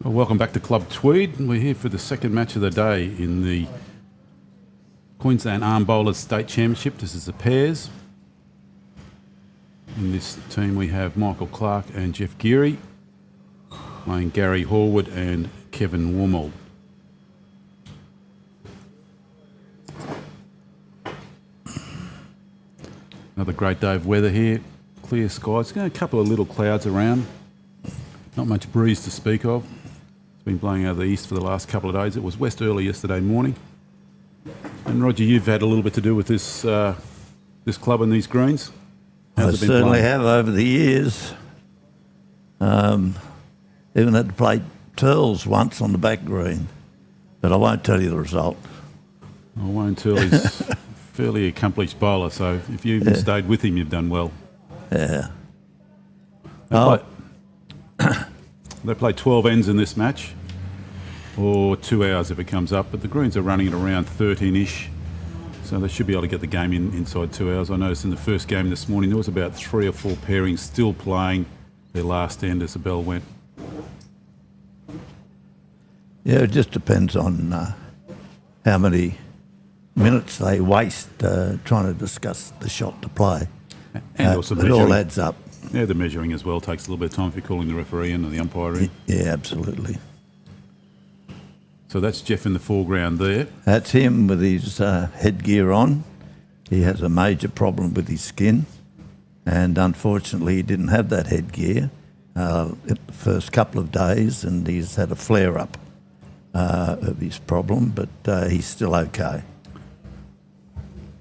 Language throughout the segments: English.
Well, welcome back to Club Tweed. We're here for the second match of the day in the Queensland Arm Bowlers State Championship. This is the pairs. In this team we have Michael Clark and Jeff Geary playing Gary Horwood and Kevin Wormold. Another great day of weather here. Clear skies. Got a couple of little clouds around. Not much breeze to speak of. It's been blowing out of the east for the last couple of days. It was west early yesterday morning. And Roger, you've had a little bit to do with this this club and these greens. I certainly have over the years. Even had to play Turles once on the back green, but I won't tell you the result. I won't tell. He's a fairly accomplished bowler, so if you even stayed with him, you've done well. Yeah. They play 12 ends in this match, or 2 hours if it comes up, but the greens are running at around 13-ish, so they should be able to get the game in inside 2 hours. I noticed in the first game this morning there was about 3 or 4 pairings still playing their last end as the bell went. Yeah, it just depends on how many minutes they waste trying to discuss the shot to play. And also it all adds up. Yeah, the measuring as well takes a little bit of time if you're calling the referee in and the umpire in. Yeah, absolutely. So that's Jeff in the foreground there. That's him with his headgear on. He has a major problem with his skin, and unfortunately he didn't have that headgear the first couple of days, and he's had a flare-up of his problem, but he's still okay.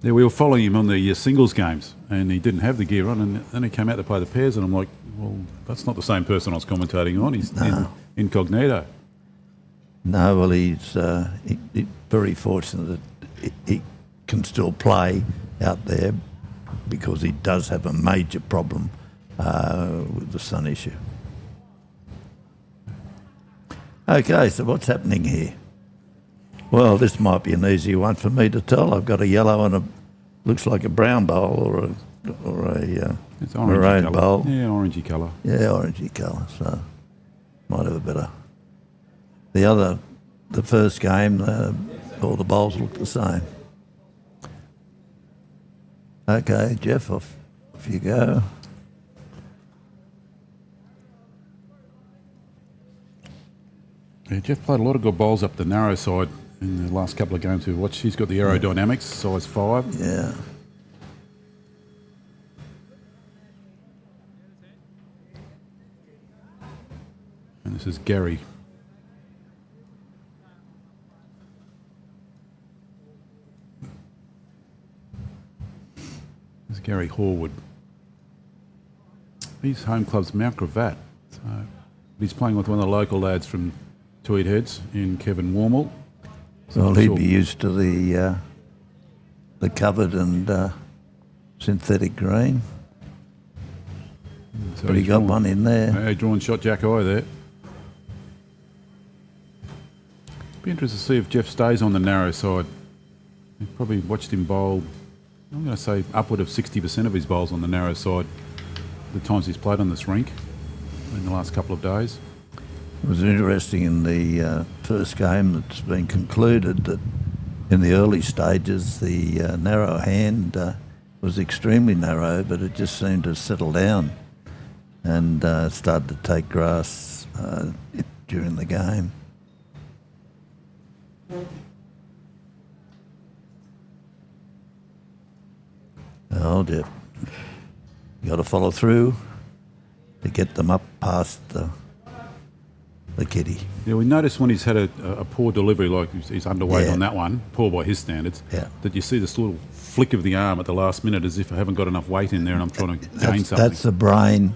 Yeah, we were following him on the singles games, and he didn't have the gear on, and then he came out to play the pairs, and I'm like, well, that's not the same person I was commentating on. He's incognito. No, well, he's very fortunate that he can still play out there because he does have a major problem with the sun issue. Okay, so what's happening here? Well, this might be an easy one for me to tell. I've got a yellow and looks like a brown bowl or a maroon bowl. Yeah, orangey colour. Yeah, orangey colour, so might have a better. The first game, all the bowls look the same. Okay, Jeff, off you go. Yeah, Jeff played a lot of good bowls up the narrow side in the last couple of games we've watched. He's got the aerodynamics, size 5. Yeah. And this is Gary. This is Gary Horwood. His home club's Mount Gravatt. So he's playing with one of the local lads from Tweed Heads in Kevin Wormold. So well, he'd be used to the covered and synthetic green. So but he got one in there. Yeah, drawn shot Jack Eye there. Be interested to see if Jeff stays on the narrow side. You've probably watched him bowl, I'm going to say upward of 60% of his bowls on the narrow side the times he's played on this rink in the last couple of days. It was interesting in the first game that's been concluded that in the early stages the narrow hand was extremely narrow, but it just seemed to settle down and started to take grass during the game. Oh dear. You got to follow through to get them up past the kitty. Yeah, we noticed when he's had a poor delivery, like he's underweight on that one, poor by his standards, that you see this little flick of the arm at the last minute as if I haven't got enough weight in there and I'm trying to gain something. That's the brain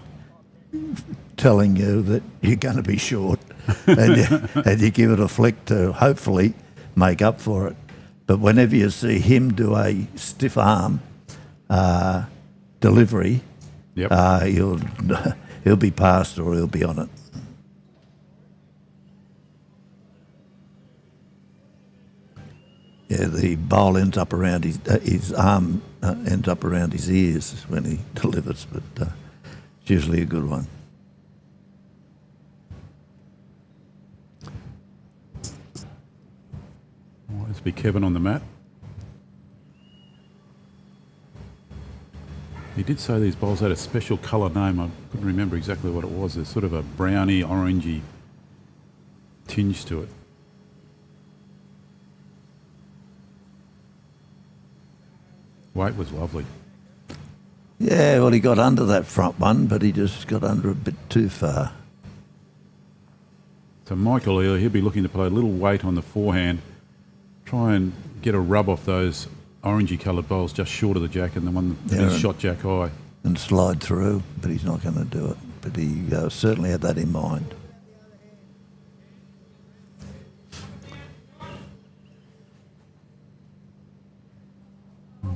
telling you that you're going to be short and you give it a flick to hopefully make up for it. But whenever you see him do a stiff arm delivery, he'll be past or he'll be on it. Yeah, the bowl ends up around his arm ends up around his ears when he delivers, but it's usually a good one. to be Kevin on the mat. He did say these bowls had a special colour name. I couldn't remember exactly what it was. There's sort of a browny, orangey tinge to it. Weight was lovely. Yeah, well, he got under that front one, but he just got under a bit too far. So Michael here, he'll be looking to play a little weight on the forehand, try and get a rub off those orangey coloured bowls just short of the jack and the one that is shot jack high. And slide through, but he's not going to do it. But he certainly had that in mind.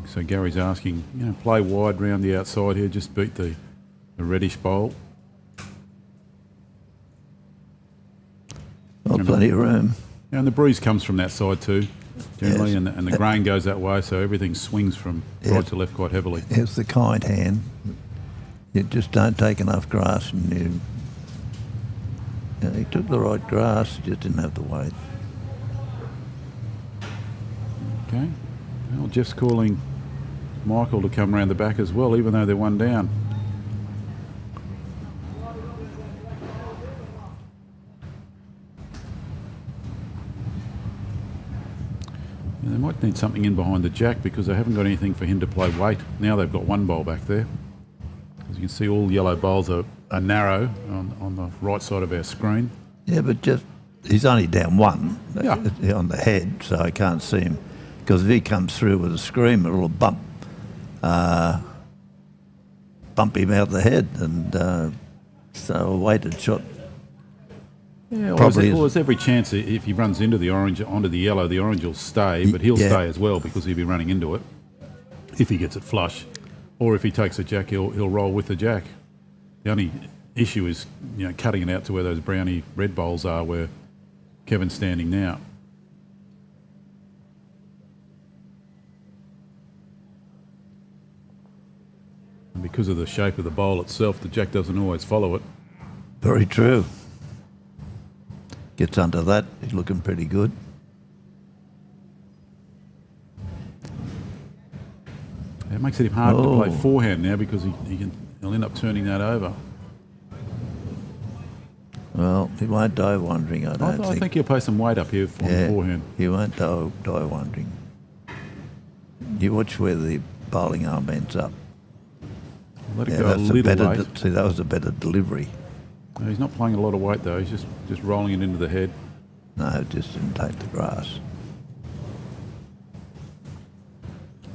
So Gary's asking, play wide round the outside here, just beat the reddish bowl. Well, plenty of room. And the breeze comes from that side too, generally, yes. and the grain goes that way, so everything swings from right to left quite heavily. It's the kind hand. You just don't take enough grass, and he took the right grass, just didn't have the weight. Okay. Well, Jeff's calling Michael to come around the back as well, even though they're one down. And they might need something in behind the jack because they haven't got anything for him to play weight. Now they've got one bowl back there. As you can see, all yellow bowls are narrow on the right side of our screen. Yeah, but just he's only down one on the head, so I can't see him. Because if he comes through with a scream, it'll bump him out the head, and so a weighted shot. Yeah, well, there's every chance if he runs into the orange onto the yellow, the orange will stay, but he'll stay as well because he'll be running into it if he gets it flush, or if he takes a jack, he'll roll with the jack. The only issue is cutting it out to where those browny red bowls are, where Kevin's standing now. And because of the shape of the bowl itself, the jack doesn't always follow it. Very true. Gets under that, he's looking pretty good. It makes it hard to play forehand now because he'll end up turning that over. Well, he won't die wandering, I think he'll play some weight up here on the forehand. He won't die wandering. You watch where the bowling arm ends up. Let it go a little late. See, that was a better delivery. No, he's not playing a lot of weight though. He's just rolling it into the head. No, just didn't take the grass.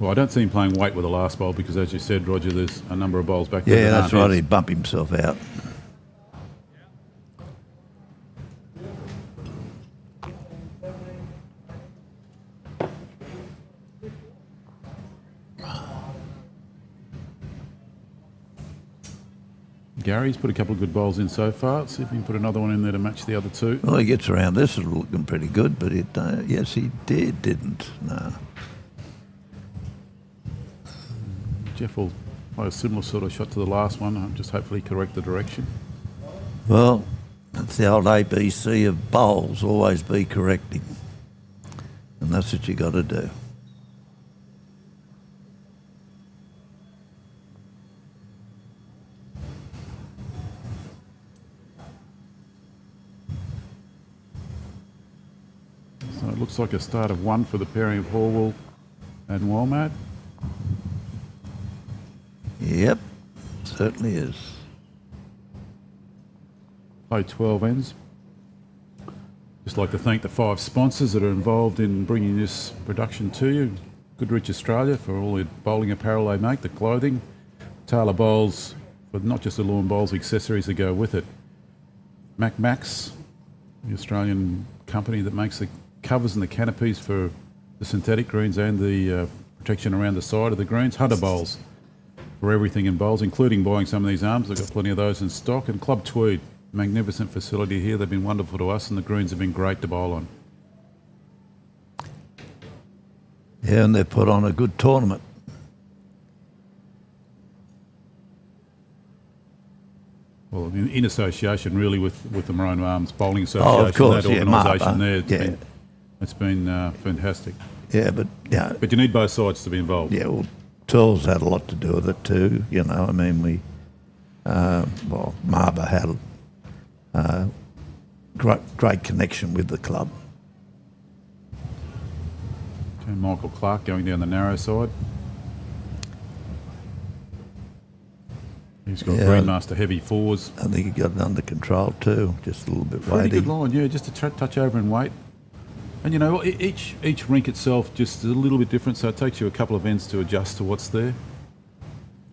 Well, I don't see him playing weight with the last bowl because, as you said, Roger, there's a number of bowls back there. Yeah, that's right. He'd bump himself out. Gary's put a couple of good bowls in so far. Let's see if he can put another one in there to match the other two. Well, he gets around this, it's looking pretty good, but yes, he didn't. No. Jeff will play a similar sort of shot to the last one, just hopefully correct the direction. Well, that's the old ABC of bowls, always be correcting. And that's what you got to do. So it looks like a start of one for the pairing of Horwell and Walmart. Yep, certainly is. Play 12 ends. Just like to thank the 5 sponsors that are involved in bringing this production to you. Goodrich Australia for all the bowling apparel they make, the clothing. Taylor Bowls for not just the lawn bowls, accessories that go with it. Max, the Australian company that makes the covers and the canopies for the synthetic greens and the protection around the side of the greens. Hunter Bowls for everything in bowls, including buying some of these arms. They've got plenty of those in stock. And Club Tweed, magnificent facility here. They've been wonderful to us, and the greens have been great to bowl on. Yeah, and they've put on a good tournament. Well, in association really with the Maroon Arms Bowling Association, of course, that organisation there. It's It's been fantastic. Yeah, but yeah, But you need both sides to be involved. yeah. Well, tools had a lot to do with it too. You know, I mean, Marber had great connection with the club. Okay, Michael Clark going down the narrow side. He's got Greenmaster heavy fours. I think he got it under control too, just a little bit Pretty weighty. good line, yeah, just a touch over in weight. And you know, each rink itself just is a little bit different, so it takes you a couple of ends to adjust to what's there.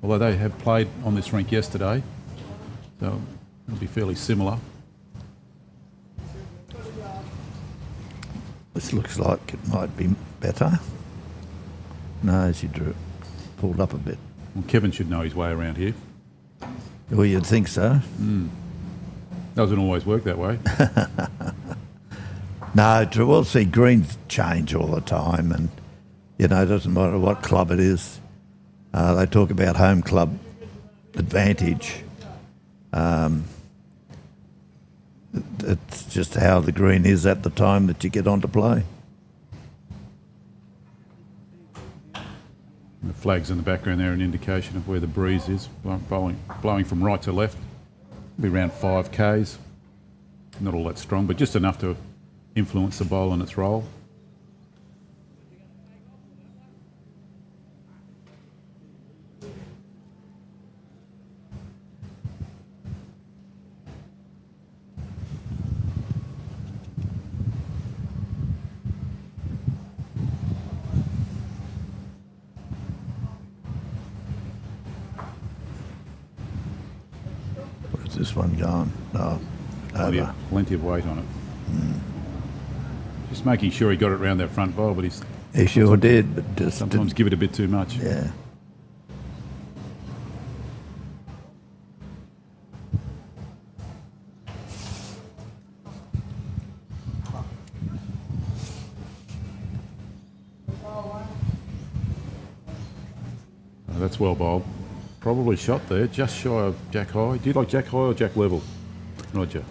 Although they have played on this rink yesterday, so it'll be fairly similar. This looks like it might be better. No, she pulled up a bit. Well, Kevin should know his way around here. Well, you'd think so. Doesn't always work that way. No, we'll see greens change all the time, and you know, it doesn't matter what club it is. They talk about home club advantage. It's just how the green is at the time that you get on to play. The flags in the background there are an indication of where the breeze is, blowing from right to left. Be around 5 k's. Not all that strong, but just enough to influence the bowl and its roll. Where's this one going? Oh, over. Plenty of weight on it. Just making sure he got it around that front bowl, but He sure did, but just sometimes give it a bit too much. yeah. That's well bowled. Probably shot there, just shy of Jack High. Do you like Jack High or Jack Level, Roger?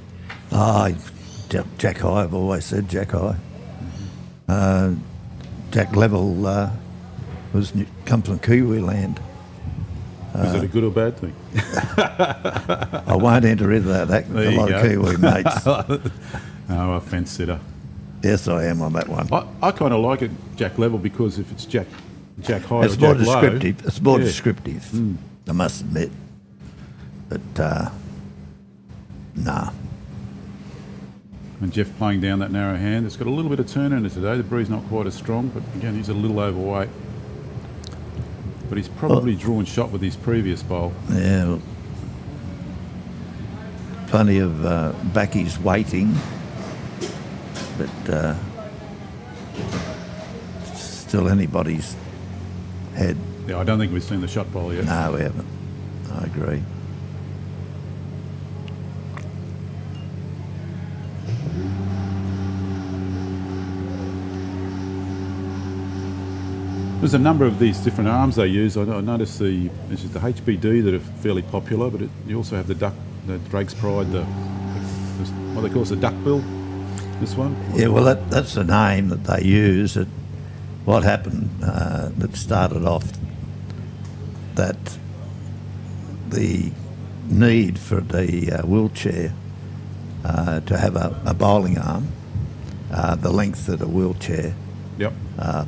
Jack High, I've always said Jack High. Jack Level comes from Kiwi land. Is it a good or bad thing? I won't enter into that. A lot of Kiwi mates. Oh, a fence sitter. Yes, I am on that one. I kind of like it Jack Level because if it's Jack High It's or more Jack Low... descriptive. It's more Yeah. descriptive, I must admit. But, nah. And Jeff playing down that narrow hand. It's got a little bit of turn in it today. The breeze not quite as strong, but again, he's a little overweight. But he's probably drawn shot with his previous bowl. Yeah, well, plenty of backies waiting, but still anybody's head. Yeah, I don't think we've seen the shot bowl yet. No, we haven't. I agree. There's a number of these different arms they use. I noticed this is the HBD that are fairly popular, but you also have the Drake's Pride, what they call it, the duck bill. This one. Yeah, well, that's the name that they use. What happened? That started off that the need for the wheelchair to have a bowling arm, the length that a wheelchair Yep.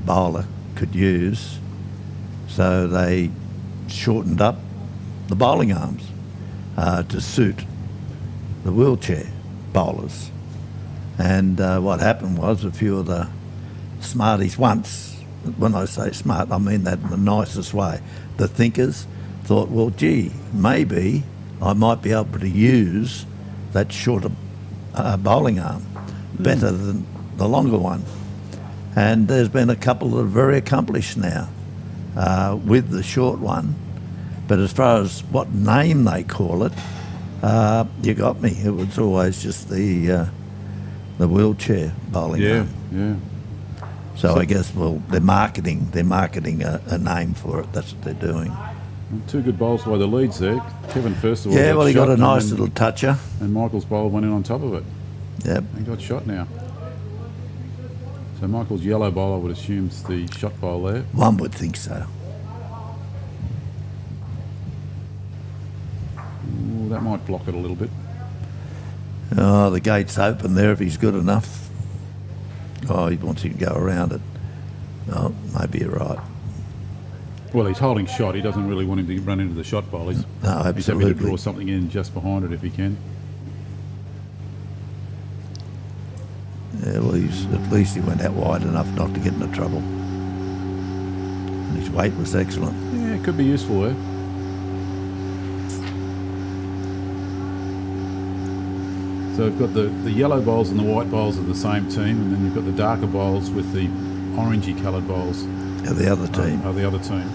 bowler could use, so they shortened up the bowling arms to suit the wheelchair bowlers. And what happened was a few of the smarties once, when I say smart, I mean that in the nicest way, the thinkers thought, well, gee, maybe I might be able to use that shorter bowling arm better than the longer one. And there's been a couple that are very accomplished now with the short one. But as far as what name they call it, you got me. It was always just the wheelchair bowling Yeah, arm. yeah. So I guess, well, they're marketing a name for it. That's what they're doing. And 2 good bowls by the leads there. Kevin first of all. Yeah, well, he got a shot, nice and then- little toucher. And Michael's bowl went in on top of it. Yep. He got shot now. So Michael's yellow bowl, I would assume, is the shot bowl there. One would think so. Ooh, that might block it a little bit. Oh, the gate's open there if he's good enough. Oh, he wants him to go around it. Oh, maybe you're right. Well, he's holding shot. He doesn't really want him to run into the shot bowl. He's No, happy to absolutely. draw something in just behind it if he can. Yeah, well, at least he went out wide enough not to get into trouble. And his weight was excellent. Yeah, it could be useful there. So we've got the yellow bowls and the white bowls of the same team, and then you've got the darker bowls with the orangey coloured bowls Of the other team. of the other team.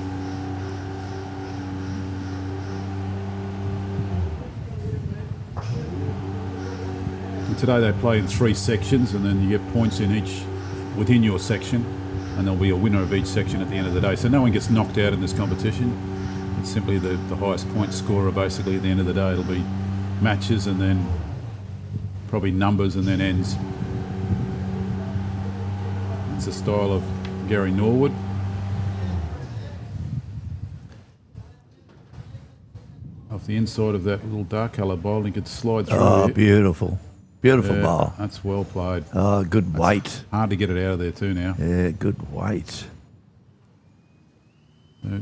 And today they play in 3 sections, and then you get points in each within your section, and there'll be a winner of each section at the end of the day. So no one gets knocked out in this competition. It's simply the highest point scorer basically at the end of the day. It'll be matches and then probably numbers and then ends. It's the style of Gary Norwood. Off the inside of that little dark colour bowl, he could slide through. Oh, here. beautiful. Beautiful Yeah, bowl. that's well played. Oh, good weight. Hard to get it out of there too now. Yeah, good weight. So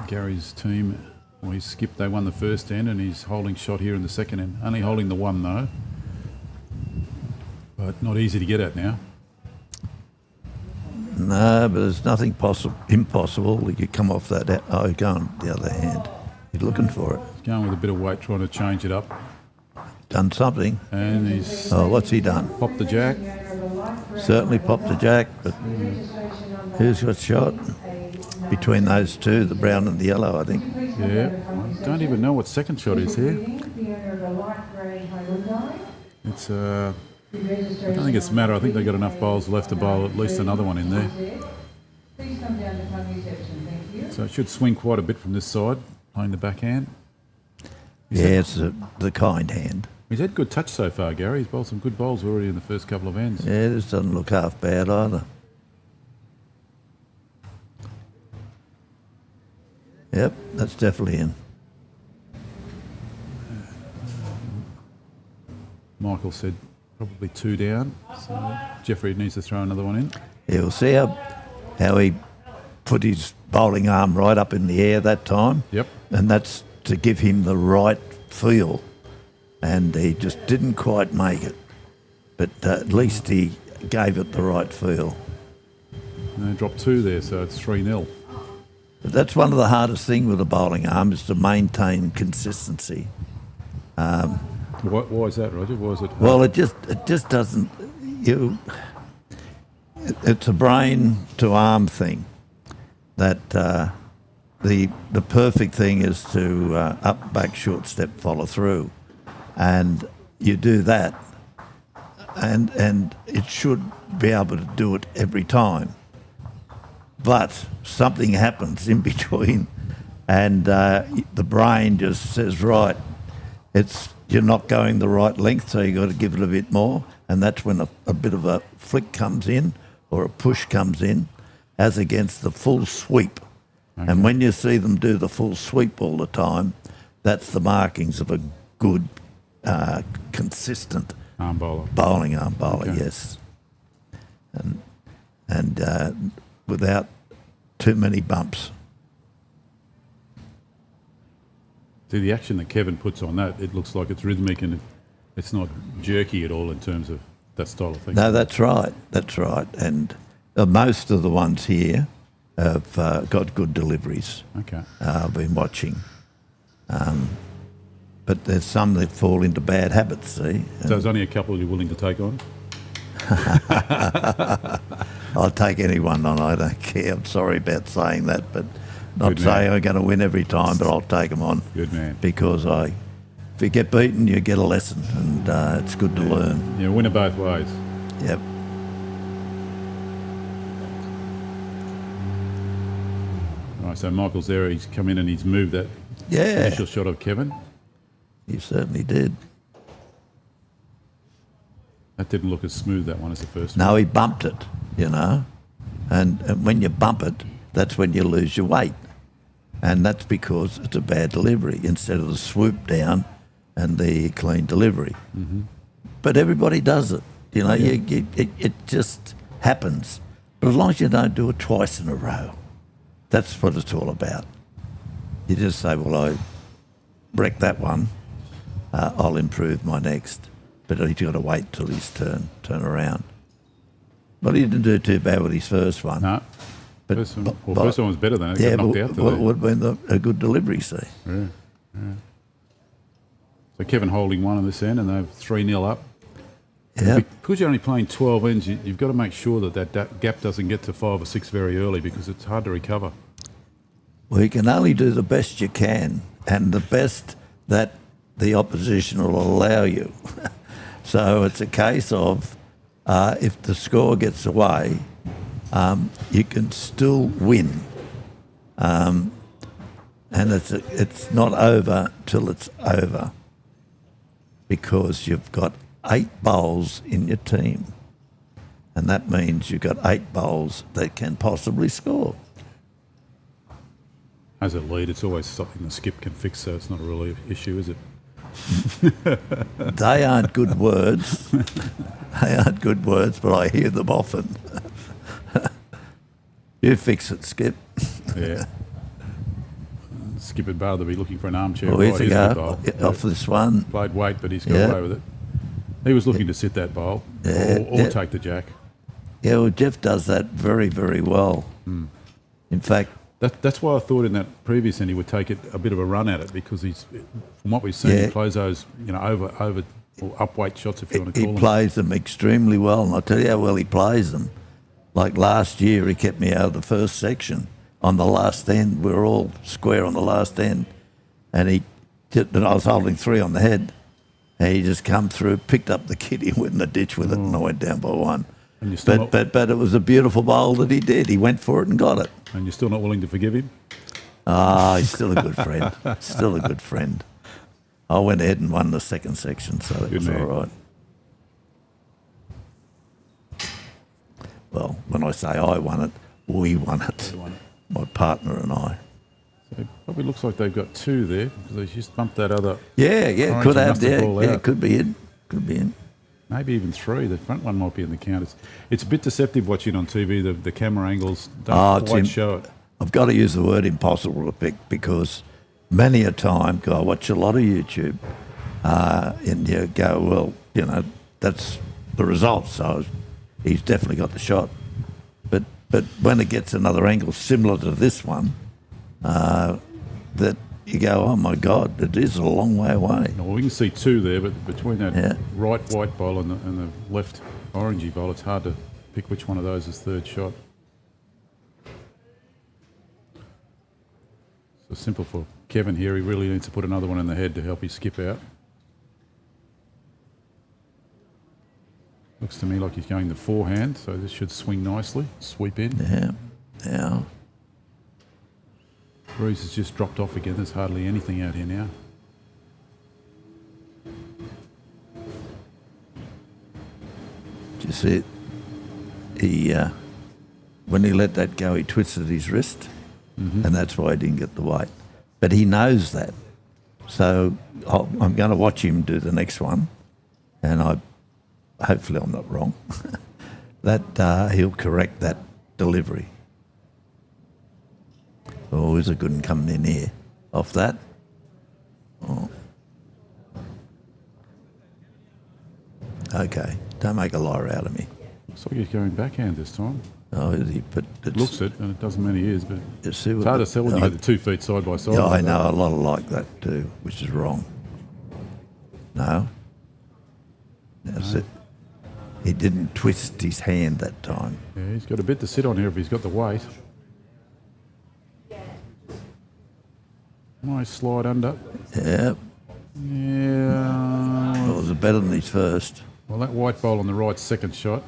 Gary's team, well, he's skipped. They won the first end, and he's holding shot here in the second end. Only holding the one though, but not easy to get at now. No, but there's nothing impossible. He could come off that. Oh, go on the other hand. He's looking for it. He's going with a bit of weight, trying to change it up, Done something. and he's Oh, what's he done? popped the jack. Certainly popped the jack, but who's got shot? Between those two, the brown and the yellow, I think. Yeah, I don't even know what second shot is here. It's I don't think it's a matter. I think they've got enough bowls left to bowl at least another one in there. So it should swing quite a bit from this side, playing the backhand. Yeah, it's the kind hand. He's had good touch so far, Gary. He's bowled some good bowls already in the first couple of ends. Yeah, this doesn't look half bad either. Yep, that's definitely in. Michael said probably 2 down. So Jeffrey needs to throw another one in. Yeah, we'll see how he put his bowling arm right up in the air that time. Yep. And that's to give him the right feel. And he just didn't quite make it. But at least he gave it the right feel. And they dropped 2 there, so it's 3-0. But that's one of the hardest things with a bowling arm is to maintain consistency. Why is that, Roger? Why is it? Well, it just doesn't. It's a brain to arm thing. That the perfect thing is to up, back, short step, follow through, and you do that, and it should be able to do it every time. But something happens in between, and the brain just says, right, you're not going the right length, so you've got to give it a bit more, and that's when a bit of a flick comes in or a push comes in, as against the full sweep. Okay. And when you see them do the full sweep all the time, that's the markings of a good, consistent Arm bowler. bowling arm bowler, Okay. yes. And without too many bumps. See, the action that Kevin puts on that, it looks like it's rhythmic and it's not jerky at all in terms of that style of thing. No, that's right. That's right. And most of the ones here have got good deliveries. Okay. I've been watching. But there's some that fall into bad habits, see. So there's only a couple you're willing to take on? I'll take anyone on, I don't care. I'm sorry about saying that, but not Good saying man. I'm going to win every time, but I'll take them on. Good man. Because if you get beaten, you get a lesson, and it's good to learn. Yeah, winner both ways. Yep. All right, so Michael's there. He's come in and he's moved that Yeah, initial shot of Kevin. you certainly did. That didn't look as smooth, that one, as the first No, one. he bumped it, you know. And when you bump it, that's when you lose your weight. And that's because it's a bad delivery instead of the swoop down and the clean delivery. Mm-hmm. But everybody does it. You know, it just happens. But as long as you don't do it twice in a row, that's what it's all about. You just say, well, I wrecked that one. I'll improve my next. But he's got to wait till his turn around. But he didn't do too bad with his first one. No. But, First one was better than it. Yeah, Got knocked but out what today. would have been a good delivery, see? Yeah. So Kevin holding one on this end, and they're 3-0 up. Yeah. Because you're only playing 12 ends, you've got to make sure that gap doesn't get to 5 or 6 very early, because it's hard to recover. Well, you can only do the best you can, and the best that the opposition will allow you. So it's a case of if the score gets away, you can still win. And it's not over till it's over, because you've got 8 bowls in your team. And that means you've got 8 bowls that can possibly score. As a lead, it's always something the skip can fix, so it's not a real issue, is it? They aren't good words. They aren't good words, but I hear them often. You fix it, Skip. Yeah. Skip would rather be looking for an armchair. Well, here's right, a isn't go he, Bowl? off this one. Played weight, but he's got Yeah. away with it. He was looking to sit that bowl or take the jack. Yeah, well, Jeff does that very, very well. In fact, That's why I thought in that previous end he would take it a bit of a run at it, because he's, from what we've seen, Yeah. he plays those over or upweight shots, if you want to he call them. plays them extremely well, and I'll tell you how well he plays them. Like last year, he kept me out of the first section on the last end. We were all square on the last end, and I was holding 3 on the head, and he just come through, picked up the kid, he went in the ditch with it, and I went down by 1. And you're still But it was a beautiful bowl that he did. He went for it and got it. and you're still not willing to forgive him? He's still a good friend. Still a good friend. I went ahead and won the second section, so it was man. all right. Well, when I say I won it, we won it. My partner and I. So it probably looks like they've got 2 there, because they just bumped that other, Yeah, Orange could have. must have ball out. Could be in. Could be in. maybe even 3. The front one might be in the count. It's a bit deceptive watching on TV. The camera angles don't quite show it. I've got to use the word impossible to pick, because many a time, 'cause I watch a lot of YouTube, and you go, well, you know, that's the result. So he's definitely got the shot. But when it gets another angle similar to this one, that you go, oh my God, it is a long way away. Well, we can see 2 there, but between that Yeah. right white bowl and the left orangey bowl, it's hard to pick which one of those is third shot. So simple for Kevin here. He really needs to put another one in the head to help his skip out. Looks to me like he's going the forehand, so this should swing nicely. Sweep in. Yeah. Breeze has just dropped off again. There's hardly anything out here now. Do you see it? He, when he let that go, he twisted his wrist, and that's why he didn't get the weight. But he knows that. So I'm going to watch him do the next one, and hopefully I'm not wrong, that he'll correct that delivery. Oh, here's a good one coming in here off that. Oh. Okay, don't make a liar out of me. Looks like he's going backhand this time. Oh, is he? But it's, Looks it, and it doesn't mean he is, but you see it's what hard the- to tell when you get the 2 feet side by side. Yeah, like I that. know a lot of like that too, which is wrong. No? That's it. He didn't twist his hand that time. Yeah, he's got a bit to sit on here if he's got the weight. Nice slide under. Yeah. Yeah. Well, it was better than his first. Well, that white bowl on the right, second shot.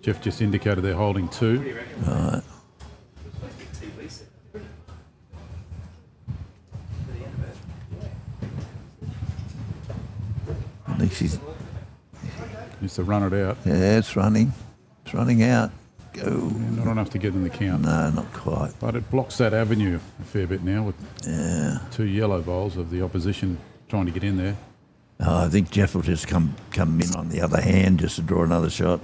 Jeff just indicated they're holding 2. Right. At least Needs to run it out. Yeah, it's running. It's running out. Go. Not enough to get in the count. No, not quite. But it blocks that avenue a fair bit now with two yellow bowls of the opposition trying to get in there. Oh, I think Jeff will just come in on the other hand just to draw another shot.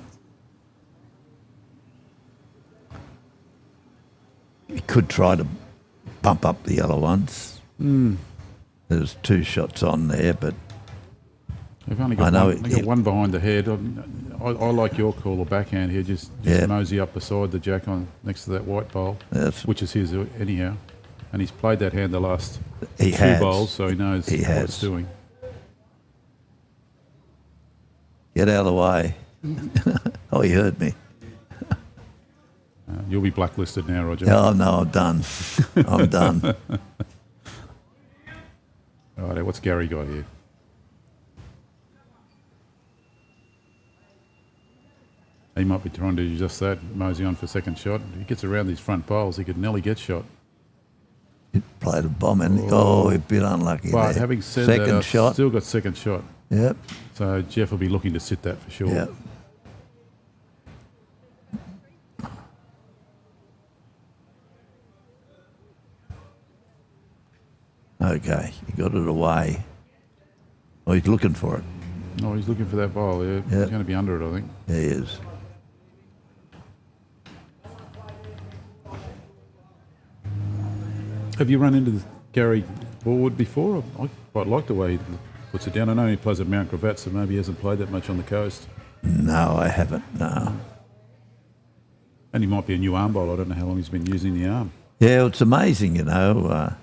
He could try to bump up the yellow ones. There's 2 shots on there, but They've only got, one behind the head. I like your call of backhand here. Just mosey up beside the jack on next to that white bowl, which is his anyhow. And he's played that hand the last 2 bowls, so he knows what it's doing. Get out of the way. Oh, he heard me. You'll be blacklisted now, Roger. Oh, no, I'm done. I'm done. All right, what's Gary got here? He might be trying to do just that, mosey on for second shot. If he gets around these front bowls, he could nearly get shot. He played a bomb and a bit unlucky but there. Having said second that, shot. Still got second shot. Yep. So Jeff will be looking to sit that for sure. Yep. Okay, he got it away. Oh, he's looking for it. Oh, he's looking for that bowl, yeah. He's going to be under it, I think. There he is. Have you run into the Gary board before? I quite like the way he puts it down. I know he plays at Mount Gravatt, so maybe he hasn't played that much on the coast. No, I haven't, no. And he might be a new arm bowler. I don't know how long he's been using the arm. Yeah, it's amazing, you know,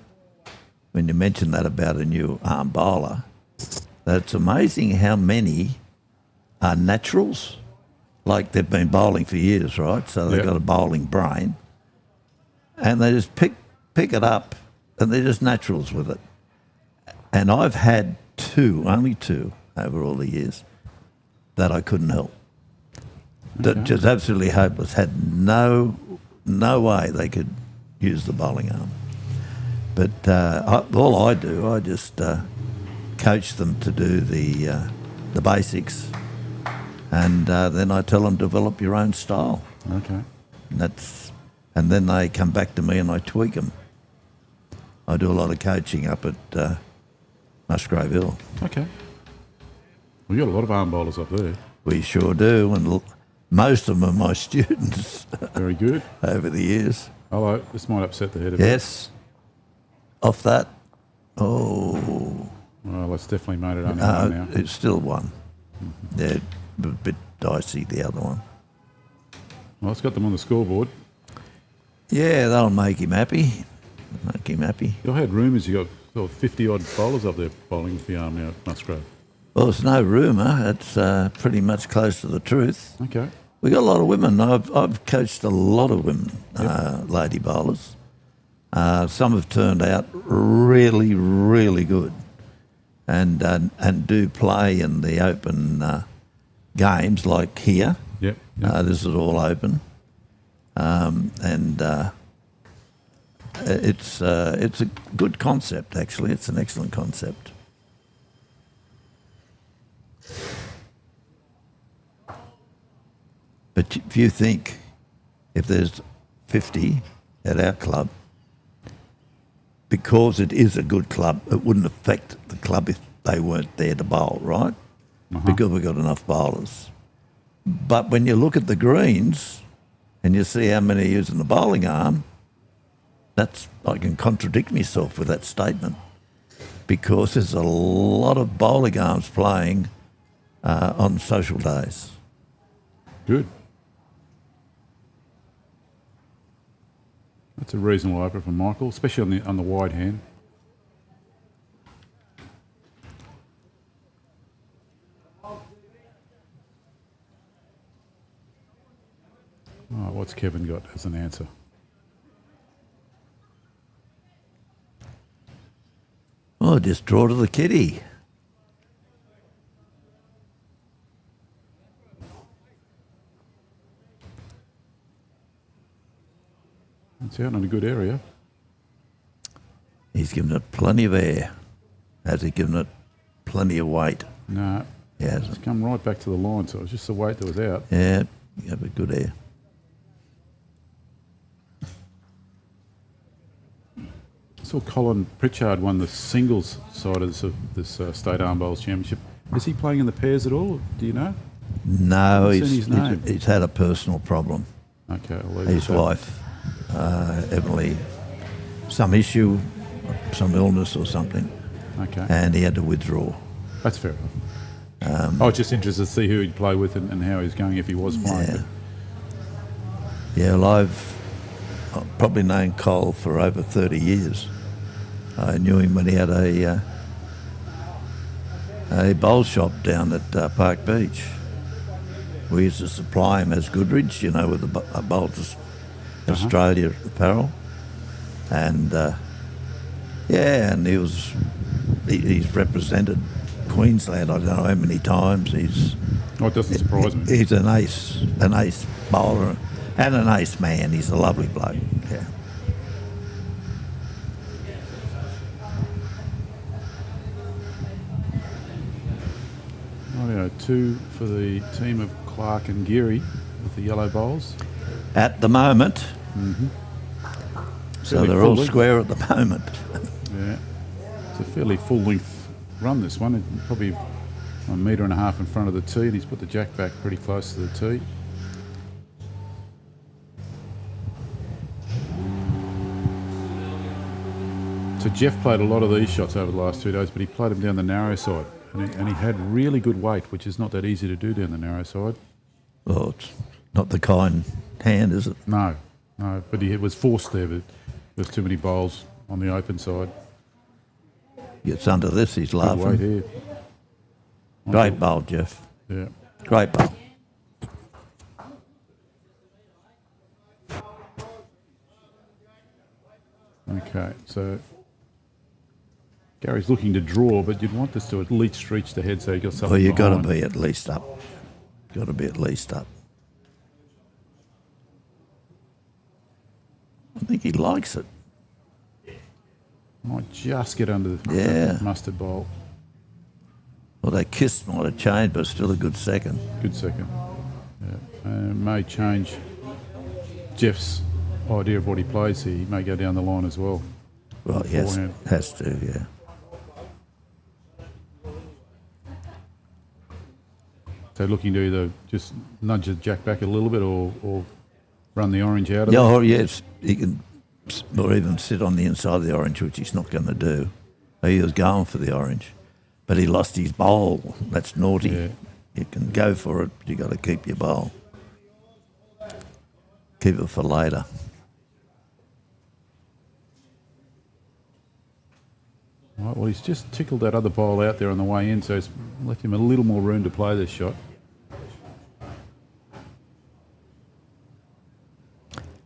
when you mention that about a new arm bowler, that it's amazing how many are naturals. Like they've been bowling for years, right? So they've got a bowling brain. And they just pick it up and they're just naturals with it. And I've had only two over all the years that I couldn't help. That just absolutely hopeless. Had no way they could use the bowling arm. But all I do, I just coach them to do the basics, and then I tell them develop your own style. Okay. And then they come back to me and I tweak them. I do a lot of coaching up at Musgrave Hill. Okay. We've got a lot of arm bowlers up there. We sure do, and most of them are my students. Very good. Over the years. Hello, this might upset the head a bit. Yes. Off that. Oh. Well, it's definitely made it only one now. It's still one. They're a bit dicey, the other one. Well, it's got them on the scoreboard. Yeah, that'll make him happy. Make him happy. I had rumours you got sort of 50-odd bowlers up there bowling with the arm now at Musgrave. Well, it's no rumour. It's pretty much close to the truth. Okay. We got a lot of women. I've coached a lot of women, lady bowlers. Some have turned out really, really good, and do play in the open games like here. Yep. This is all open, and it's a good concept. Actually, it's an excellent concept. But if you think, if there's 50 at our club, because it is a good club, it wouldn't affect the club if they weren't there to bowl, right? Because we've got enough bowlers. But when you look at the greens and you see how many are using the bowling arm, I can contradict myself with that statement, because there's a lot of bowling arms playing on social days. Good. That's a reasonable opener from Michael, especially on the wide hand. Oh, what's Kevin got as an answer? Oh, just draw to the kitty. It's out in a good area. He's given it plenty of air. Has he given it plenty of weight? No. Yeah, It's come right back to the line, so it was just the weight that was out. yeah, you have a good air. I saw Colin Pritchard won the singles side of this State Arm Bowls Championship. Is he playing in the pairs at all? Do you know? No, I've seen his name. he's had a personal problem. Okay, I'll leave it His at that. wife, Emily, some issue, some illness or something, Okay, and he had to withdraw. that's fair enough. I was just interested to see who he'd play with and how he's going if he was playing. Yeah. Yeah, well, I've probably known Cole for over 30 years. I knew him when he had a bowl shop down at Park Beach. We used to supply him as Goodrich, you know, with the Bowls Australia apparel. And, and he's represented Queensland, I don't know how many times. Oh, it doesn't surprise me. He's an ace bowler and an ace man. He's a lovely bloke. Yeah. Rightio, 2 for the team of Clark and Geary with the yellow bowls. At the moment. So Fairly they're full all length. square at the moment. Yeah, it's a fairly full-length run, this one. It's probably a metre and a half in front of the tee, and he's put the jack back pretty close to the tee. So Jeff played a lot of these shots over the last 2 days, but he played them down the narrow side, and he had really good weight, which is not that easy to do down the narrow side. Well, it's not the kind hand, is it? No, but he was forced there, but there's too many bowls on the open side. Gets under this, he's Good weight laughing. here. Great bowl, Jeff. Yeah. Great bowl. Okay, so Gary's looking to draw, but you'd want this to at least reach the head so you got something Well, you've got to behind. be at least up. Got to be at least up. I think he likes it. Might just get under the Yeah. mustard bowl. Well, that kiss might have changed, but still a good second. Good second. Yeah. May change Jeff's idea of what he plays here. He may go down the line as well. Right, yes, Beforehand. has to, yeah. So looking to either just nudge the jack back a little bit or run the orange out of Yeah, it. or yes, he can, or even sit on the inside of the orange, which he's not going to do. He was going for the orange, but he lost his bowl. That's naughty. Yeah. You can go for it, but you got to keep your bowl. Keep it for later. Right, well, he's just tickled that other bowl out there on the way in, so it's left him a little more room to play this shot.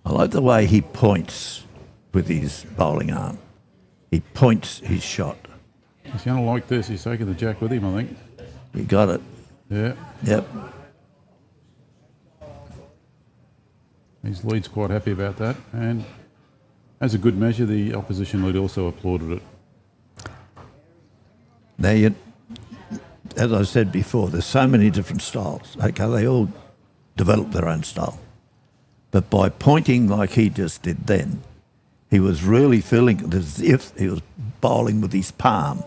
I like the way he points with his bowling arm. He points his shot. He's going to like this. He's taking the jack with him, I think. You got it. Yeah. Yep. His lead's quite happy about that. And as a good measure, the opposition lead also applauded it. Now, as I said before, there's so many different styles. Okay, they all develop their own style. But by pointing like he just did then, he was really feeling it as if he was bowling with his palm.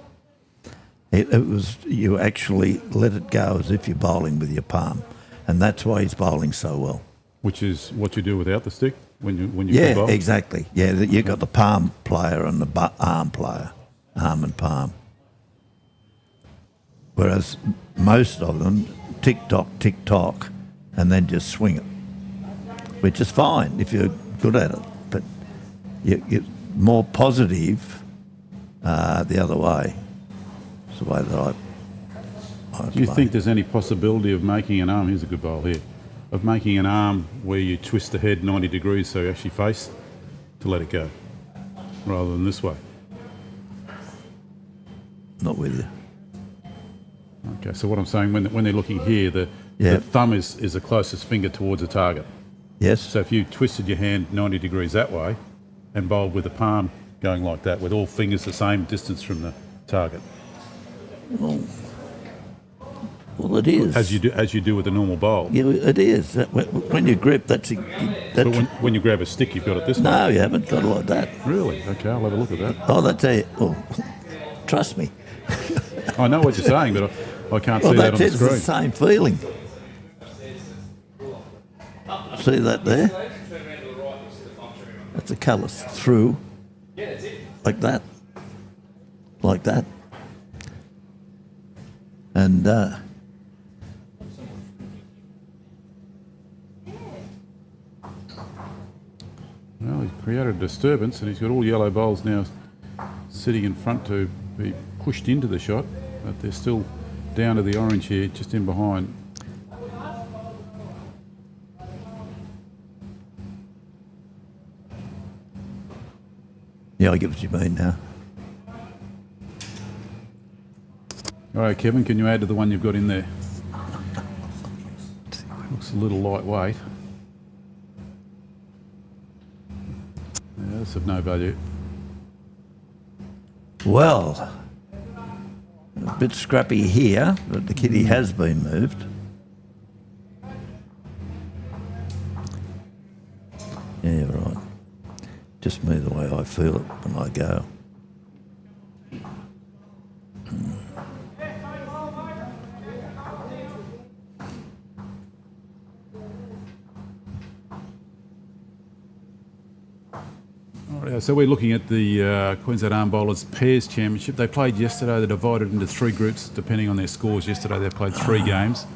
It was, you actually let it go as if you're bowling with your palm. And that's why he's bowling so well. Which is what you do without the stick when you Yeah, bowl. exactly. Yeah, you've got the palm player and the arm player, arm and palm. Whereas most of them tick-tock, and then just swing it, which is fine if you're good at it. But you're more positive the other way. It's the way that I Do you play. think there's any possibility of making an arm, here's a good bowl here, of making an arm where you twist the head 90 degrees so you actually face to let it go, rather than this way? Not with you. Okay, so what I'm saying, when they're looking here, the thumb is the closest finger towards the target. Yes? So if you twisted your hand 90 degrees that way and bowled with the palm going like that, with all fingers the same distance from the target. Well, it is. as you do with a normal bowl. Yeah, it is. When you grip, that's But when you grab a stick, you've got it this way. no, you haven't got it like that. Really? Okay, I'll have a look at that. Oh, that's it. Well, trust me. I know what you're saying, but I can't Well, see that on the it's the screen. same feeling. See that there? That's the colours through, like that, like that, and Well, he's created a disturbance, and he's got all yellow bowls now sitting in front to be pushed into the shot, but they're still down to the orange here, just in behind. yeah, I get what you mean now. All right, Kevin, can you add to the one you've got in there? Looks a little lightweight. Yeah, that's of no value. Well, a bit scrappy here, but the kitty has been moved. Yeah, right. Just me the way I feel it when I go. So we're looking at the Queensland Arm Bowlers Pairs Championship. They played yesterday. They're divided into 3 groups depending on their scores. Yesterday they played 3 games.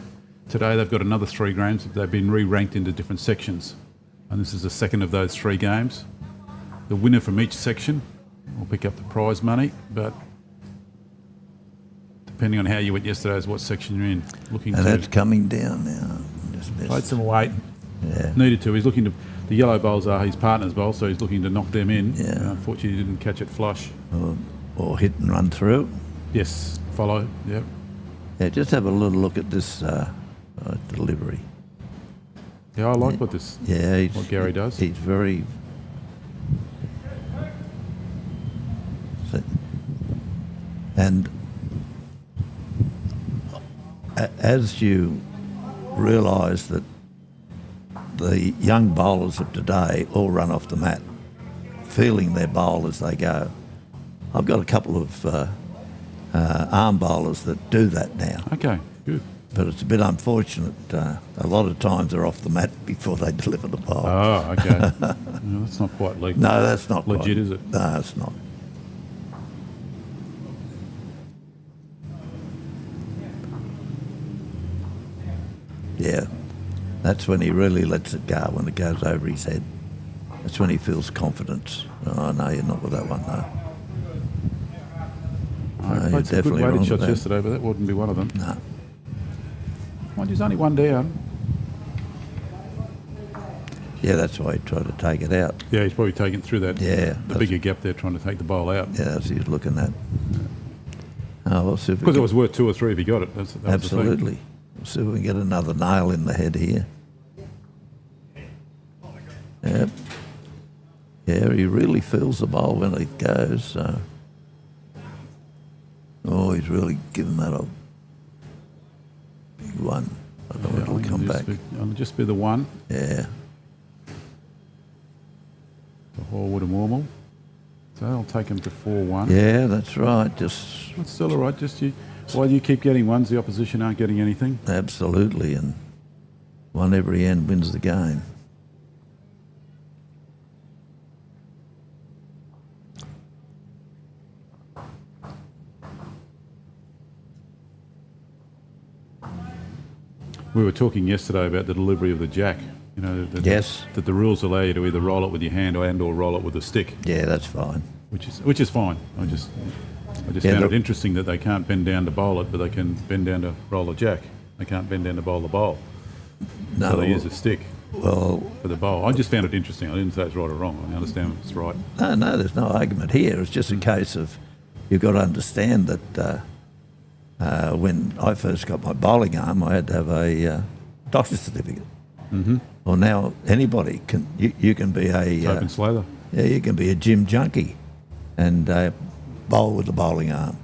Today they've got another 3 games. They've been re-ranked into different sections. And this is the second of those 3 games. The winner from each section will pick up the prize money, but depending on how you went yesterday is what section you're in. Looking And to that's coming down now. Just missed. played some weight. Yeah. Needed to. He's looking to. The yellow bowls are his partner's bowl, so he's looking to knock them in. Yeah. Unfortunately, he didn't catch it flush. Or hit and run through. Yes, follow. Yep. Yeah, just have a little look at this delivery. Yeah, I like Yeah, what Gary does. He's very. And as you realise that the young bowlers of today all run off the mat, feeling their bowl as they go. I've got a couple of arm bowlers that do that now. Okay, good. But it's a bit unfortunate. A lot of times they're off the mat before they deliver the bowl. Oh, okay. No, that's not quite legal. No, that's not legit, quite. is it? No, it's not. Yeah, that's when he really lets it go, when it goes over his head. That's when he feels confidence. Oh, no, you're not with that one, no. I played some good weighted shots yesterday, but that wouldn't be one of them. No. Mind, he's only one down. Yeah, that's why he tried to take it out. Yeah, he's probably taken through that. Yeah. The bigger gap there, trying to take the bowl out. Yeah, that's what he's looking at. Oh, we'll see if we Because it can- was worth 2 or 3 if he got it. That was the thing. Absolutely. We'll see if we can get another nail in the head here. Yep. Yeah, he really feels the bowl when it goes. So. Oh, he's really given that a big one. I don't know if it'll come back. It'll just be the one. Yeah. The Horwood and Warmal. So I'll take him to 4-1. Yeah, that's right. Just That's still all right. Just while you keep getting ones, the opposition aren't getting anything. absolutely, and one every end wins the game. We were talking yesterday about the delivery of the jack. You know, Yes. that the rules allow you to either roll it with your hand or roll it with a stick, Yeah, that's fine. which is fine. I just Yeah, found the- it interesting that they can't bend down to bowl it, but they can bend down to roll a jack. They can't bend down to bowl the bowl. No, So they use a stick well, for the bowl. I just found it interesting. I didn't say it's right or wrong. I understand it's right. no, there's no argument here. It's just a case of you've got to understand that when I first got my bowling arm, I had to have a doctor's certificate. Mm-hmm. Well, now anybody can. You can be Open slather. yeah, you can be a gym junkie and bowl with a bowling arm,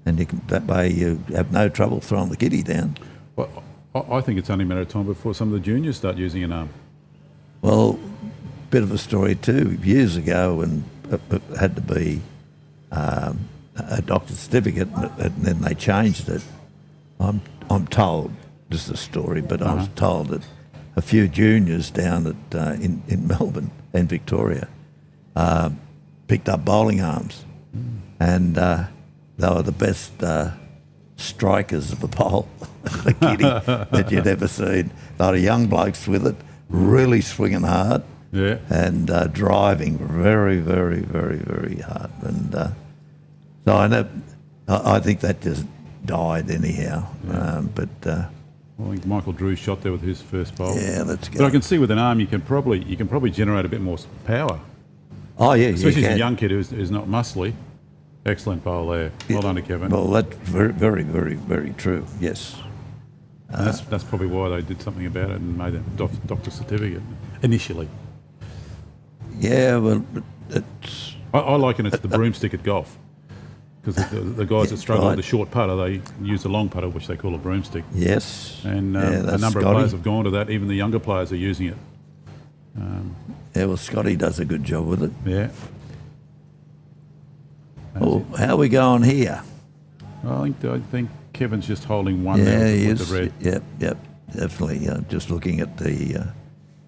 and you can, that way you have no trouble throwing the kitty down. Well, I think it's only a matter of time before some of the juniors start using an arm. Well, bit of a story too. Years ago, when it had to be a doctor's certificate, and then they changed it. I'm told, this is a story, but I was told that a few juniors down at in Melbourne and Victoria picked up bowling arms, and they were the best strikers of the bowl, the kiddie, that you'd ever seen. They were young blokes with it, really swinging hard, and driving very, very, very, very hard. And so I think that just died anyhow. But I think Michael Drew shot there with his first bowl. yeah, that's good. But I can see with an arm you can probably generate a bit more power, Oh yeah, especially you as a can. young kid who's not muscly. Excellent bowl there. Well done to Kevin. Well, that's very, very, very, very true. Yes. And that's probably why they did something about it and made a doctor certificate initially. Yeah. Well, it's I liken it to the broomstick at golf, because the guys that struggle with the short putter, they use the long putter, which they call a broomstick. yes. And yeah, a that's number of Scotty. players have gone to that. Even the younger players are using it. Yeah. Well, Scotty does a good job with it. Yeah. Well, how are we going here? I think Kevin's just holding one Yeah, there he with is. the red. Yep. Definitely. Just looking at the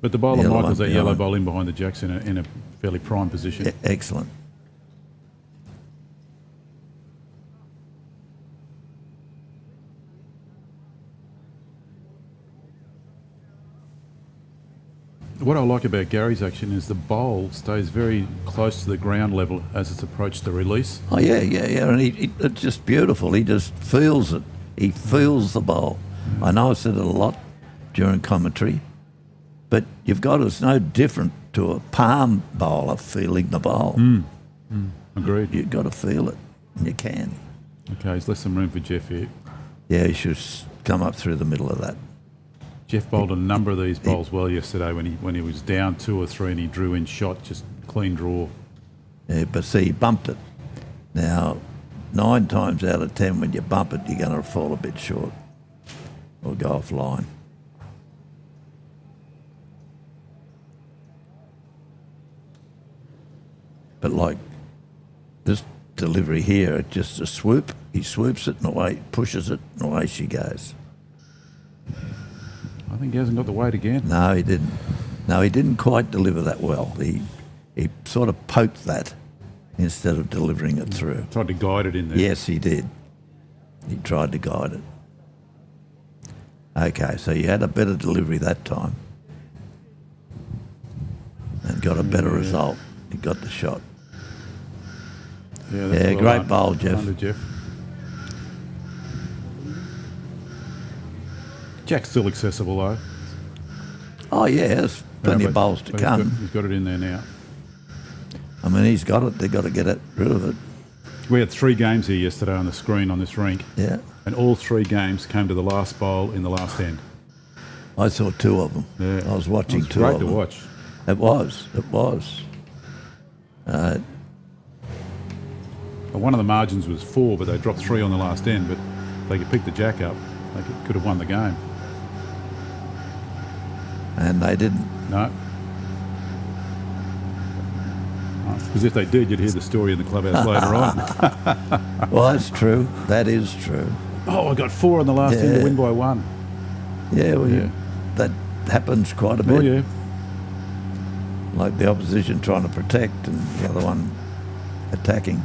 But the bowler Yellow Michael's one, that yellow yellow. bowl in behind the jacks in a fairly prime position. excellent. What I like about Gary's action is the bowl stays very close to the ground level as it's approached the release. Oh yeah, and it's just beautiful. He just feels it. He feels the bowl. I know I said it a lot during commentary, but it's no different to a palm bowler feeling the bowl. Agreed. You've got to feel it, and you can. Okay, there's left some room for Jeff here. Yeah, he should come up through the middle of that. Jeff bowled a number of these bowls well yesterday when he was down 2 or 3 and he drew in shot, just clean draw. Yeah, but see, he bumped it. Now, 9 times out of 10, when you bump it, you're going to fall a bit short or go offline. But like this delivery here, it's just a swoop. He swoops it and away, pushes it and away she goes. I think he hasn't got the weight again. No, he didn't. No, he didn't quite deliver that well. He sort of poked that instead of delivering it through. Tried to guide it in there. Yes, he did. He tried to guide it. Okay, so you had a better delivery that time and got a better result. He got the shot. Yeah, that's Yeah, well great done. bowl, Jeff. Well done to Jeff. Jack's still accessible though. Oh, yeah, there's plenty Yeah, of but- bowls to but come. He's got it in there now. I mean, he's got it. They've got to get rid of it. We had 3 games here yesterday on the screen on this rink, Yeah. and all 3 games came to the last bowl in the last end. I saw 2 of them. Yeah. I was watching It was 2 great of to them. watch. It was. One of the margins was 4, but they dropped 3 on the last end. But they could pick the jack up. They could have won the game. And they didn't. No. Because if they did, you'd hear the story in the clubhouse later on. Well, that's true. That is true. Oh, I got 4 on the last end to Yeah. win by 1. Yeah, well, Yeah. that happens quite a bit. Oh, yeah. Like the opposition trying to protect and the other one attacking.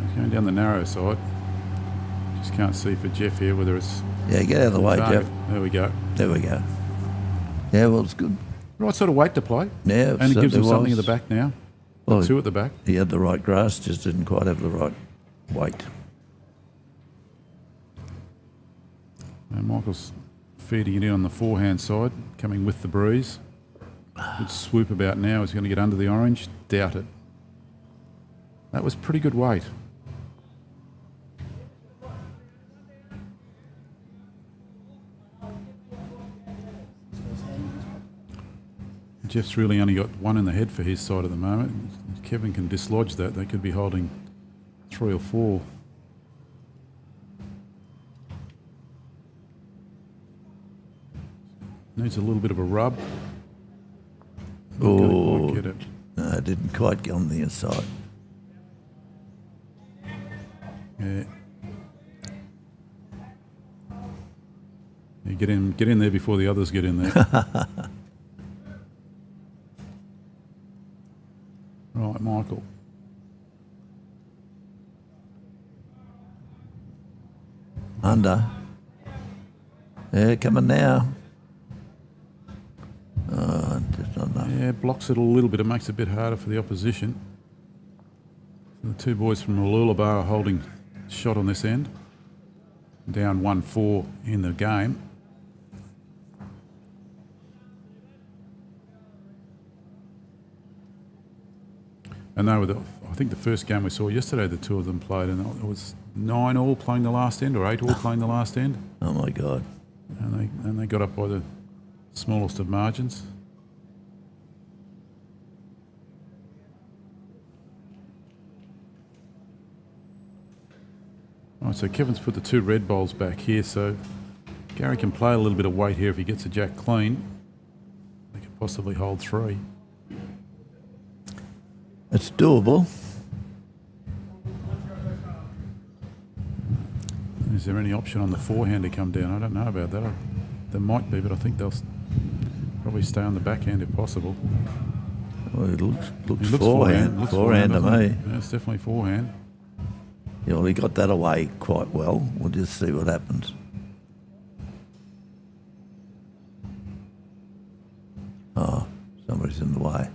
He's going down the narrow side. Just can't see for Jeff here whether it's... Yeah, get out of the way, target. Jeff. There we go. There we go. Yeah, well, it's good. Right sort of weight to play. Yeah, it And it gives him certainly something at was. the back now. Well, 2 at the back. he had the right grass, just didn't quite have the right weight. And Michael's feeding it in on the forehand side, coming with the breeze. Good swoop about now. He's going to get under the orange. Doubt it. That was pretty good weight. Jeff's really only got one in the head for his side at the moment. If Kevin can dislodge that, they could be holding 3 or 4. Needs a little bit of a rub. Not gonna quite get it. No, it didn't quite get on the inside. Yeah. You get in there before the others get in there. Right, Michael. Under. Yeah, coming now. Oh, just not enough. Yeah, blocks it a little bit. It makes it a bit harder for the opposition. So the two boys from Mooloolaba are holding shot on this end. Down 1-4 in the game. And they were, I think the first game we saw yesterday, the two of them played, and it was 9 all playing the last end, or 8 all playing the last end. Oh my God. And they got up by the smallest of margins. All right, so Kevin's put the 2 red bowls back here, so Gary can play a little bit of weight here if he gets a jack clean. They could possibly hold 3. It's doable. Is there any option on the forehand to come down? I don't know about that. There might be, but I think they'll probably stay on the backhand if possible. Well, it looks forehand. forehand. Forehand to me. Yeah, it's definitely forehand. Yeah, well, he got that away quite well. We'll just see what happens. Oh, somebody's in the way.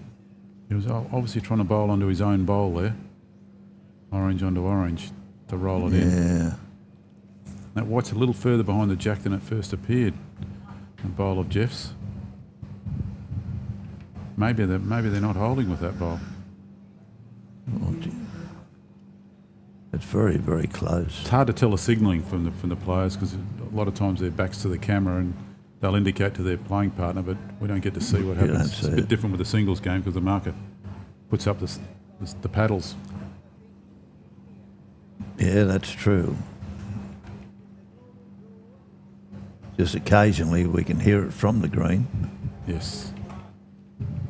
He was obviously trying to bowl onto his own bowl there. Orange onto orange to roll it in. Yeah. That white's a little further behind the jack than it first appeared. The bowl of Jeff's. Maybe they're not holding with that bowl. Oh, gee. It's very, very close. It's hard to tell the signalling from the players because a lot of times their backs to the camera and they'll indicate to their playing partner, but we don't get to see what happens. It's a bit different with the singles game because the marker puts up the paddles. Yeah, that's true. Just occasionally we can hear it from the green. Yes.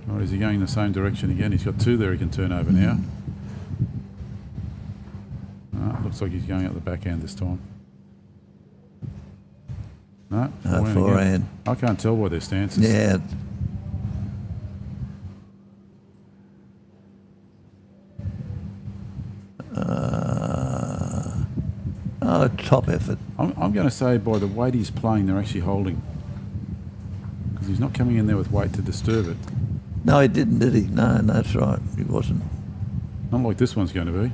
Right, is he going in the same direction again? He's got 2 there he can turn over now. Looks like he's going out the backhand this time. No, forehand. I can't tell by their stances. Yeah. Top effort. I'm going to say by the weight he's playing, they're actually holding. Because he's not coming in there with weight to disturb it. No, he didn't, did he? No, that's right. He wasn't. Not like this one's going to be.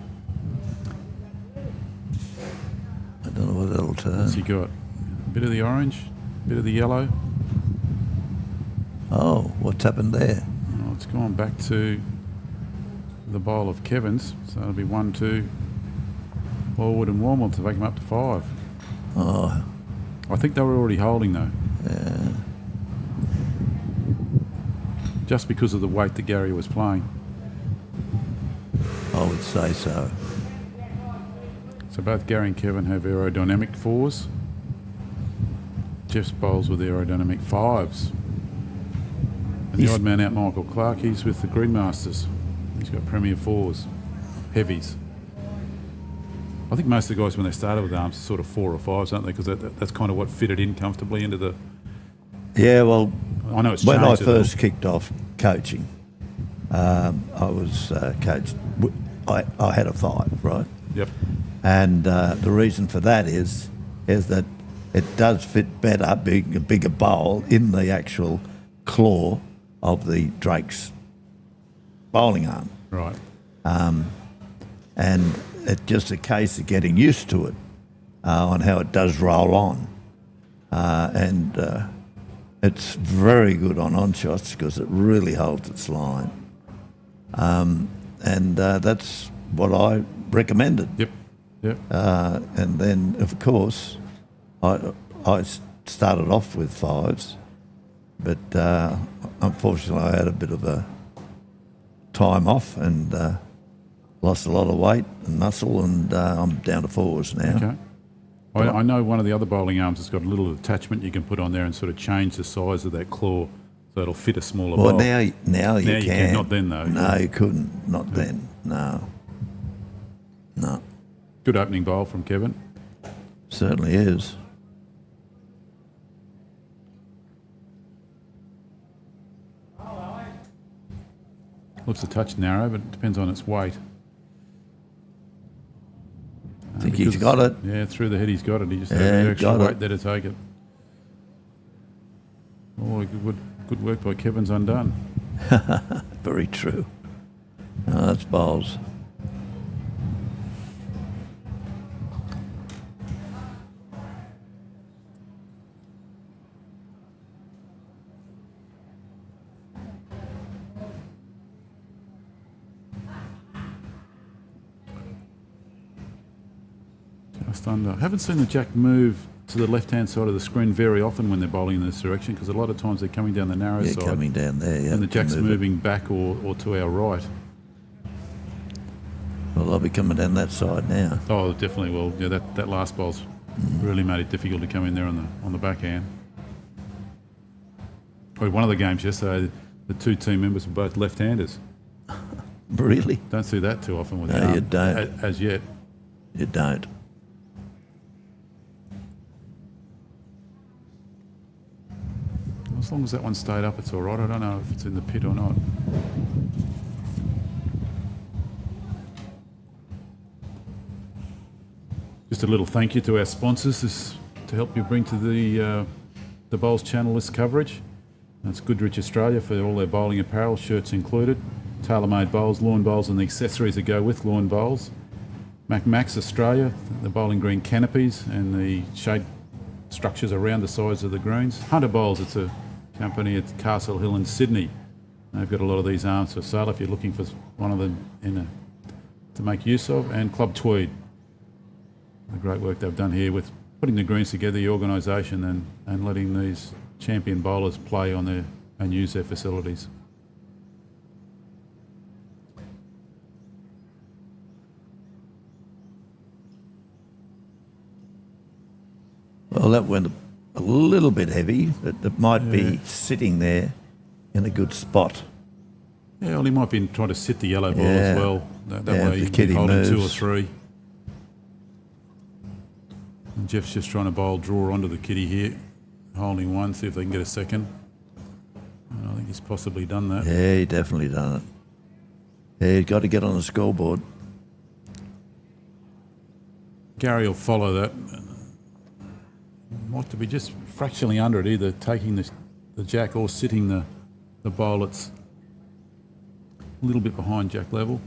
I don't know what that'll turn. What's he got? A bit of the orange, a bit of the yellow. Oh, what's happened there? Oh, it's gone back to the bowl of Kevin's. So it'll be 1, 2, Forward and Warmel to take him up to 5. Oh. I think they were already holding though. Yeah. Just because of the weight that Gary was playing. I would say so. So both Gary and Kevin have aerodynamic 4s. Jeff's bowls with aerodynamic 5s. And the odd man out, Michael Clark, he's with the Greenmasters. He's got Premier 4s, heavies. I think most of the guys when they started with arms are sort of 4 or 5s, aren't they? Because that's kind of what fitted in comfortably into the... Yeah, well, I know it's when I changed first kicked off coaching, I was coached. I had a 5, right? Yep. And the reason for that is that it does fit better, being a bigger bowl in the actual claw of the Drake's bowling arm. Right. And it's just a case of getting used to it on how it does roll on. And it's very good on shots because it really holds its line. And that's what I recommended. Yep. Yep. And then, of course, I started off with 5s, But unfortunately, I had a bit of a time off and lost a lot of weight and muscle, and I'm down to 4s now. Okay. I know one of the other bowling arms has got a little attachment you can put on there and sort of change the size of that claw so it'll fit a smaller bowl. Now you can. Not then, though. No, you couldn't. Not then. No. Good opening bowl from Kevin. Certainly is. Looks a touch narrow, but it depends on its weight. I think he's got it. Yeah, through the head he's got it. He just had Yeah, the extra got it. weight there to take it. Oh, good work by Kevin's undone. Very true. No, that's bowls. Just under. I haven't seen the jack move to the left-hand side of the screen very often when they're bowling in this direction, because a lot of times they're coming down the narrow Yeah, side. coming down there, yeah. And the jack's move it. moving back or to our right. Well, they'll be coming down that side now. Oh, definitely will. Yeah, that last bowl's really made it difficult to come in there on the backhand. One of the games yesterday, the two team members were both left-handers. Really? Don't see that too often with No, the you arm, don't. as yet. You don't. As long as that one stayed up, it's all right. I don't know if it's in the pit or not. Just a little thank you to our sponsors to help you bring to the Bowls channel this coverage. That's Goodrich Australia for all their bowling apparel, shirts included. Tailor-made bowls, lawn bowls and the accessories that go with lawn bowls. Max Australia, the bowling green canopies and the shade structures around the sides of the greens. Hunter Bowls, it's a company at Castle Hill in Sydney. They've got a lot of these arms for sale if you're looking for one of them to make use of. And Club Tweed, the great work they've done here with putting the greens together, the organisation, and letting these champion bowlers play on there and use their facilities. Well, that went a little bit heavy, but it might be sitting there in a good spot. Yeah, well, he might be trying to sit the yellow ball Yeah. as well. That Yeah, way the he can kitty be holding 2 or moves. 3. And Jeff's just trying to bowl draw onto the kitty here, holding 1, see if they can get a second. And I think he's possibly done that. Yeah, he definitely done it. Yeah, he's got to get on the scoreboard. Gary will follow that. Might to be just fractionally under it, either taking the jack or sitting the bowl. It's a little bit behind jack level.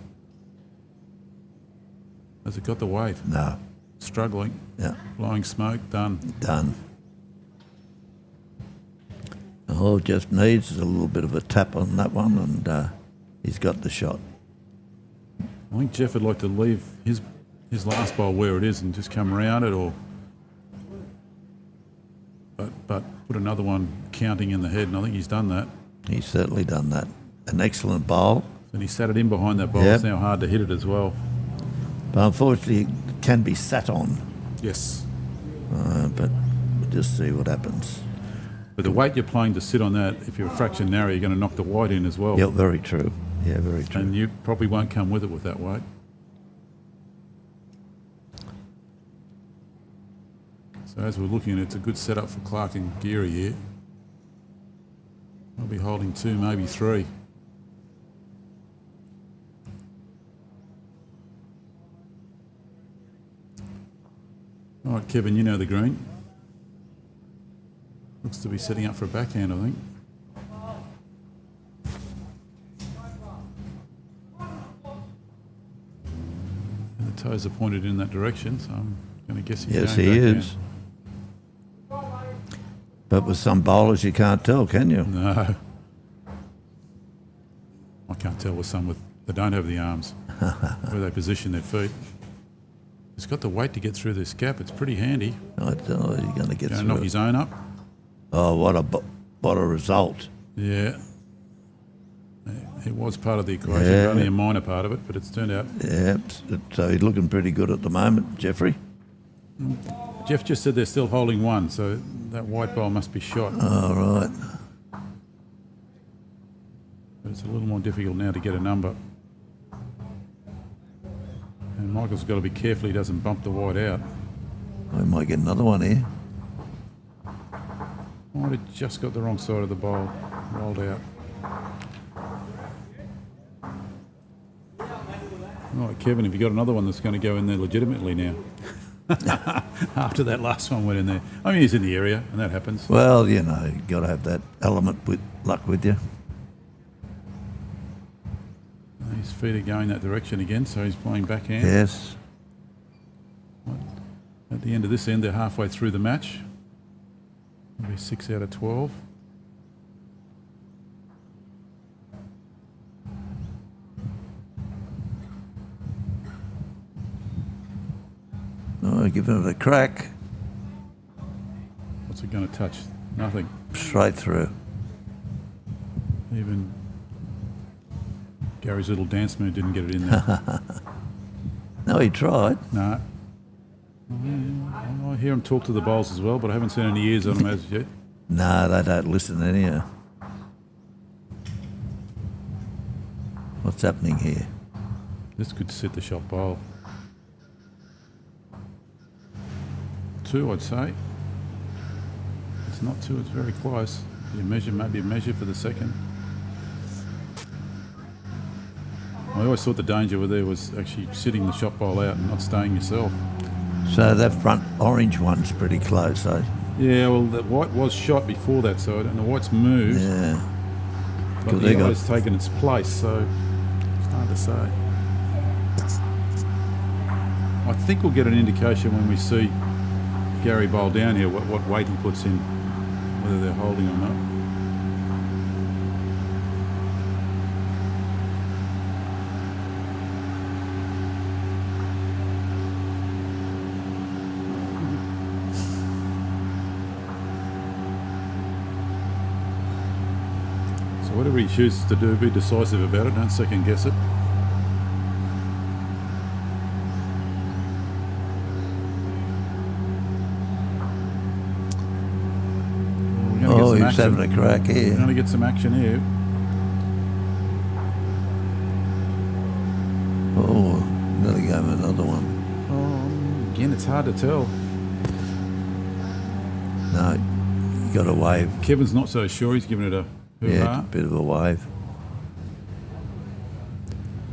Has it got the weight? No. Struggling. Yeah, Blowing smoke. Done. done. All Jeff needs is a little bit of a tap on that one, and he's got the shot. I think Jeff would like to leave his last bowl where it is and just come around it, or but put another one counting in the head, and I think he's done that. He's certainly done that. An excellent bowl, And he sat it in behind that bowl. Yep. It's now hard to hit it as well. but unfortunately it can be sat on. Yes. But we'll just see what happens. But the weight you're playing to sit on that, if you're a fraction narrow, you're going to knock the white in as well. Yeah, very true. Yeah, very true. And you probably won't come with it with that weight. So as we're looking at it, it's a good setup for Clark and Geary here. I'll be holding 2, maybe 3. All right, Kevin, you know the green. Looks to be setting up for a backhand, I think. And the toes are pointed in that direction, so I'm going to guess he's Yes, going he backhand. is. But with some bowlers, you can't tell, can you? No. I can't tell with some they don't have the arms, where they position their feet. He's got the weight to get through this gap. It's pretty handy. I don't know if he's going to get Going to through knock it. his own up. Oh, what a result. Yeah. It was part of the equation, Yeah. only a minor part of it, but it's turned out. Yeah, so he's looking pretty good at the moment, Jeffrey. Jeff just said they're still holding one, so that white ball must be shot. All right. But it's a little more difficult now to get a number. And Michael's got to be careful he doesn't bump the white out. We might get another one here. Might have just got the wrong side of the bowl rolled out. All right, Kevin, have you got another one that's going to go in there legitimately now? After that last one went in there. I mean, he's in the area, and that happens. Well, you know, you got to have that element with luck with you. His feet are going that direction again, so he's playing backhand. Yes. At the end of this end, they're halfway through the match. It'll be 6 out of 12. Oh, giving it a crack. What's it going to touch? Nothing. Straight through. Even Gary's little dance move didn't get it in there. No, he tried. No. I hear him talk to the bowls as well, but I haven't seen any ears on him as yet. No, they don't listen anyhow. What's happening here? This could sit the shot bowl. 2, I'd say. It's not 2, it's very close. Maybe a measure for the second. I always thought the danger with there was actually sitting the shot bowl out and not staying yourself. So that front orange one's pretty close, eh? Yeah, well, the white was shot before that, so I don't know. White's moved, Yeah. but 'Cause the they got- yellow's taken its place, so it's hard to say. I think we'll get an indication when we see Gary bowl down here what weight he puts in, whether they're holding or not. So whatever he chooses to do, be decisive about it, don't second guess it. Oh, he's having a crack We're here. going to get some action here. Oh, nearly gave him another one. Oh, again, it's hard to tell. No, you got a wave. Kevin's not so sure. He's giving it a Yeah, hoo-ha. a bit of a wave.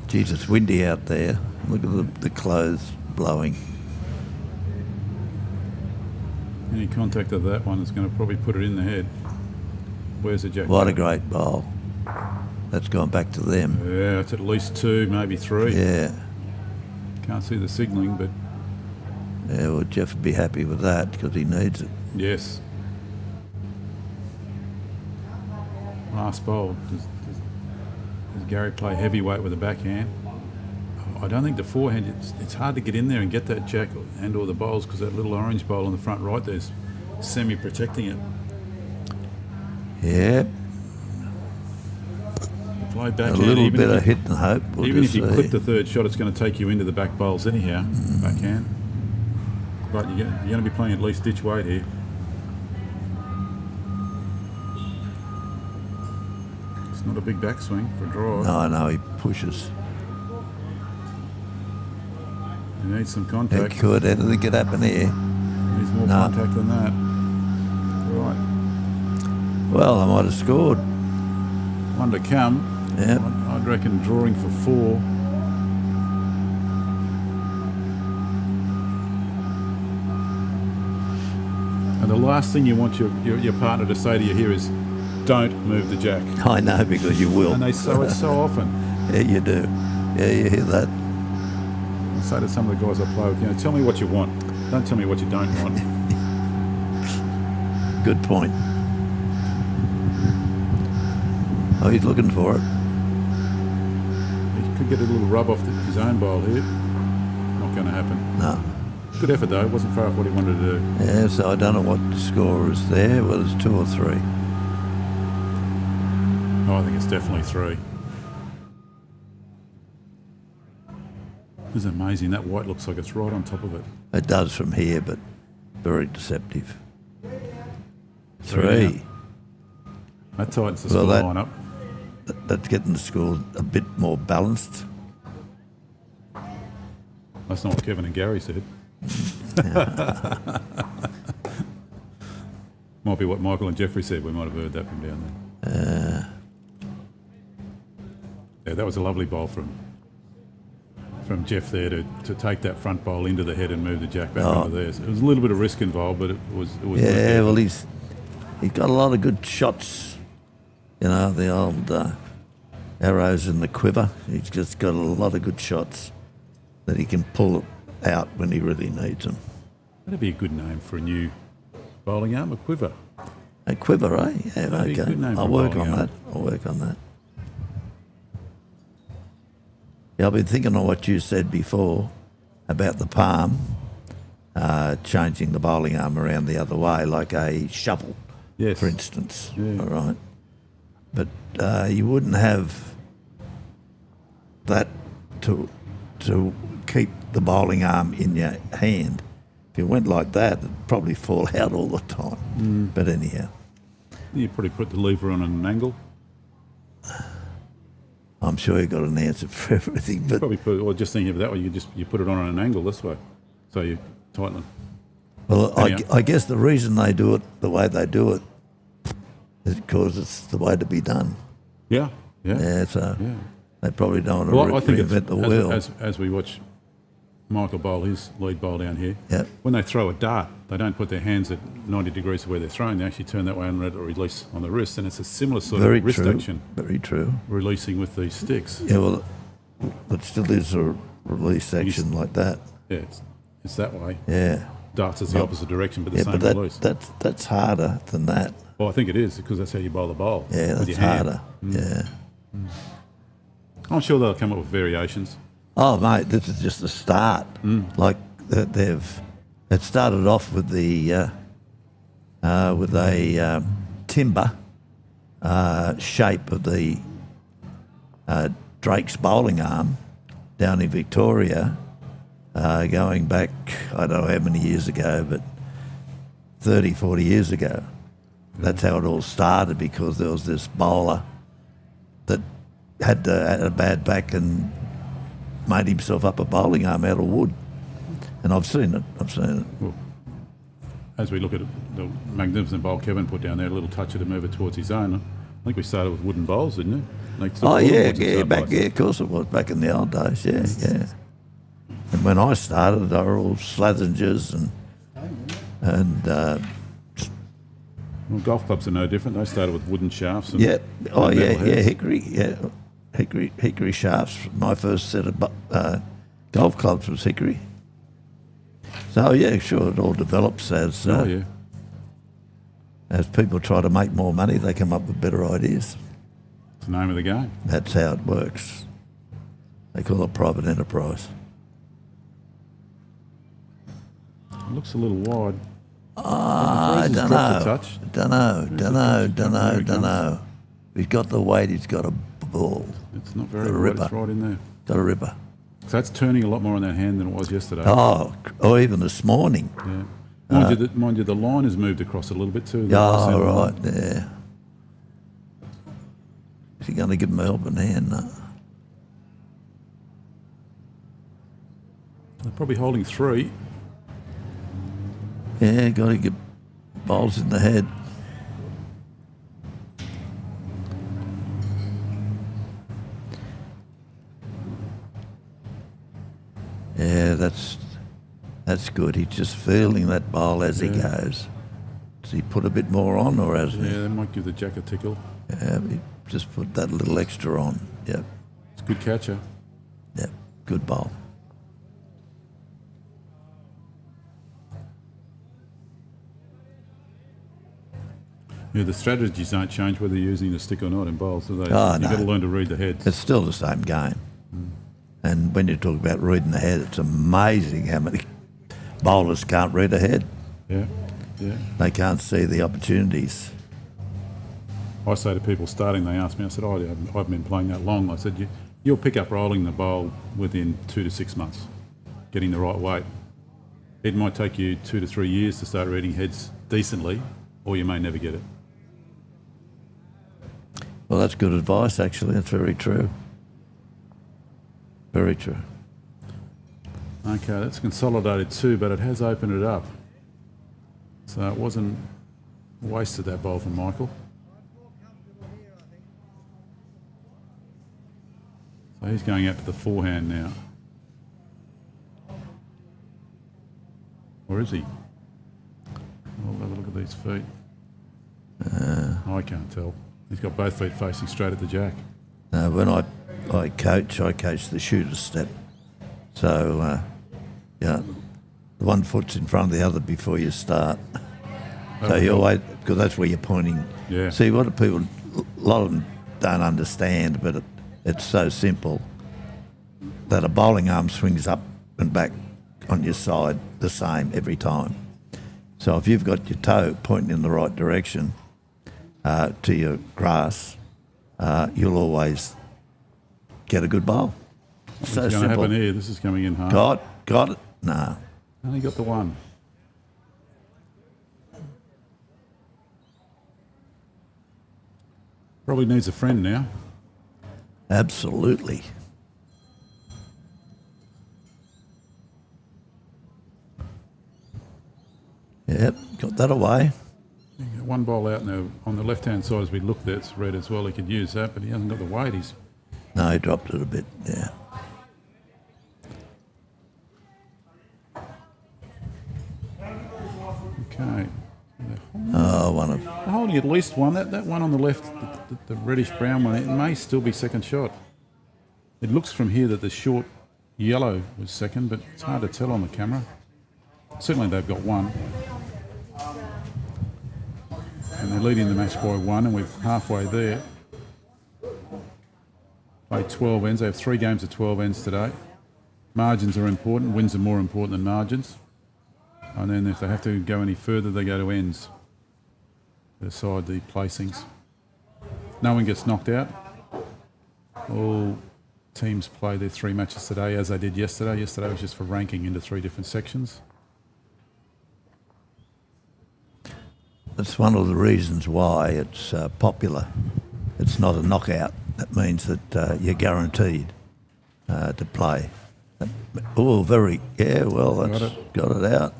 Geez, it's windy out there. Look at the clothes blowing. Any contact of that one is going to probably put it in the head. Where's the jack? What a great bowl. That's gone back to them. Yeah, it's at least 2, maybe 3. Yeah. Can't see the signalling, but Yeah, well, Jeff would be happy with that because he needs it. yes. Last bowl. Does Gary play heavyweight with a backhand? I don't think the forehand, it's hard to get in there and get that jack and or the bowls because that little orange bowl on the front right there's semi-protecting it. Yeah, Play a backhand, little even bit if of hit and hope. We'll even if just you see. clip the third shot, it's going to take you into the back bowls anyhow, backhand. But you're going to be playing at least ditch weight here. It's not a big backswing for a drive. No, no, he pushes. You need some It contact. could. Anything could happen here. Needs more No. contact than that. Right. Well, I might have scored. One to come. Yeah. I'd reckon drawing for 4. And the last thing you want your partner to say to you here is, don't move the jack. I know because you will. And they say it so often. Yeah, you do. Yeah, you hear that. I say to some of the guys I play with, tell me what you want. Don't tell me what you don't want. Good point. Oh, he's looking for it. He could get a little rub off his own bowl here. Not going to happen. No. Good effort though. It wasn't far off what he wanted to do. Yeah, so I don't know what the score is there, whether it's 2 or 3. Oh, I think it's definitely 3. It's amazing. That white looks like it's right on top of it. It does from here, but very deceptive. 3. 3. That tightens the Well, score that- line up. That's getting the score a bit more balanced. That's not what Kevin and Gary said. Might be what Michael and Jeffrey said. We might have heard that from down there. Yeah, that was a lovely bowl from Jeff there to take that front bowl into the head and move the jack back under there. So it was a little bit of risk involved, but it was Yeah, well, he's got a lot of good shots. You know, the old arrows in the quiver. He's just got a lot of good shots that he can pull out when he really needs them. That'd be a good name for a new bowling arm, a quiver. A quiver, eh? Yeah, That'd be a okay. good name for I'll a work bowling on arm. that. I'll work on that. Yeah, I've been thinking of what you said before about the palm, changing the bowling arm around the other way, like a shovel, Yes. for instance. Yeah. All right. But you wouldn't have that to keep the bowling arm in your hand. If you went like that, it'd probably fall out all the time. But anyhow, You probably put the lever on at an angle. I'm sure you got an answer for everything. But Probably put, or just thinking of it that way, you put it on at an angle this way, so you tighten it. well, Anyhow. I guess the reason they do it the way they do it is because it's the way to be done. Yeah, yeah. Yeah, so Yeah. they probably don't Well, want I to think reinvent the wheel. as we watch Michael bowl his lead bowl down here, Yep. when they throw a dart, they don't put their hands at 90 degrees of where they're throwing. They actually turn that way and let it release on the wrist, and it's a similar sort Very of wrist true. action, Very true. releasing with these sticks. Yeah, well, it still is a release action like that. Yeah, it's that way. Yeah. Darts is the opposite direction, but the Yeah, same but release. that's harder than that. Well, I think it is, because that's how you bowl the bowl. Yeah, with that's your hand. harder. Yeah. I'm sure they'll come up with variations. Oh, mate, this is just the start. Like it started off with a timber shape of the Drake's bowling arm down in Victoria, going back, I don't know how many years ago, but 30, 40 years ago. That's how it all started, because there was this bowler that had a bad back and made himself up a bowling arm out of wood. And I've seen it. Well, as we look at the magnificent bowl Kevin put down there, a little touch to move it towards his own. I think we started with wooden bowls, didn't we? Like Oh, yeah, wooden yeah, side back, bowls. yeah, of course it was, back in the old days, yeah. And when I started, they were all Slathingers and Well, golf clubs are no different. They started with wooden shafts. And yeah, oh, and yeah, metal yeah, heads. hickory shafts. My first set of golf clubs was hickory. So, yeah, sure, it all develops as Oh, yeah. as people try to make more money, they come up with better ideas. It's the name of the game. That's how it works. They call it private enterprise. It looks a little wide. I Fraser's don't dropped a know. touch. Don't know. He's got the weight, he's got a ball. It's not very The wide. ripper. It's right in there. Got a ripper. So that's turning a lot more on that hand than it was yesterday. Oh, or even this morning. Yeah. Mind you, the line has moved across a little bit too. The Oh, centre right, line. yeah. Is he going to give him an open hand? No. They're probably holding 3. Yeah, got to get balls in the head. Yeah, that's good. He's just feeling that bowl as he goes. Does he put a bit more on, or has Yeah, they might give the jack a tickle. he just put that little extra on? Yep, It's a good catcher. yep, good bowl. Yeah, the strategies don't change whether you're using the stick or not in bowls, do they? Oh, You've no. got to learn to read the heads. It's still the same game. And when you talk about reading the head, it's amazing how many bowlers can't read ahead. Yeah, yeah. They can't see the opportunities. I say to people starting, they ask me, I said, I haven't been playing that long. I said, you'll pick up rolling the bowl within 2 to 6 months, getting the right weight. It might take you 2 to 3 years to start reading heads decently, or you may never get it. Well, that's good advice, actually. That's very true. Very true. Okay, that's consolidated too, but it has opened it up. So it wasn't wasted, that bowl from Michael. So he's going out to the forehand now. Or is he? I'll have a look at these feet. I can't tell. He's got both feet facing straight at the jack. No, when I coach the shooter's step. So, yeah, the one foot's in front of the other before you start. So you wait, because that's where you're pointing. Yeah. See, what do people, a lot of them don't understand, but it's so simple that a bowling arm swings up and back on your side the same every time. So if you've got your toe pointing in the right direction to your grass, you'll always get a good bowl. What's So going to simple. happen here? This is coming in hard. Got it? No. Only got the one. Probably needs a friend now. Absolutely. Yep, got that away. You got one bowl out now on the left-hand side as we look there. It's red as well. He could use that, but he hasn't got the weight. No, he dropped it a bit, yeah. Okay. Oh, one of... They're holding at least one. That one on the left, the reddish-brown one, it may still be second shot. It looks from here that the short yellow was second, but it's hard to tell on the camera. Certainly they've got one. And they're leading the match by one, and we're halfway there. Played 12 ends. They have 3 games of 12 ends today. Margins are important. Wins are more important than margins. And then if they have to go any further, they go to ends. Decide the placings. No one gets knocked out. All teams play their 3 matches today as they did yesterday. Yesterday was just for ranking into 3 different sections. That's one of the reasons why it's popular. It's not a knockout. That means that you're guaranteed to play. Oh, very, yeah, well, that's got it out.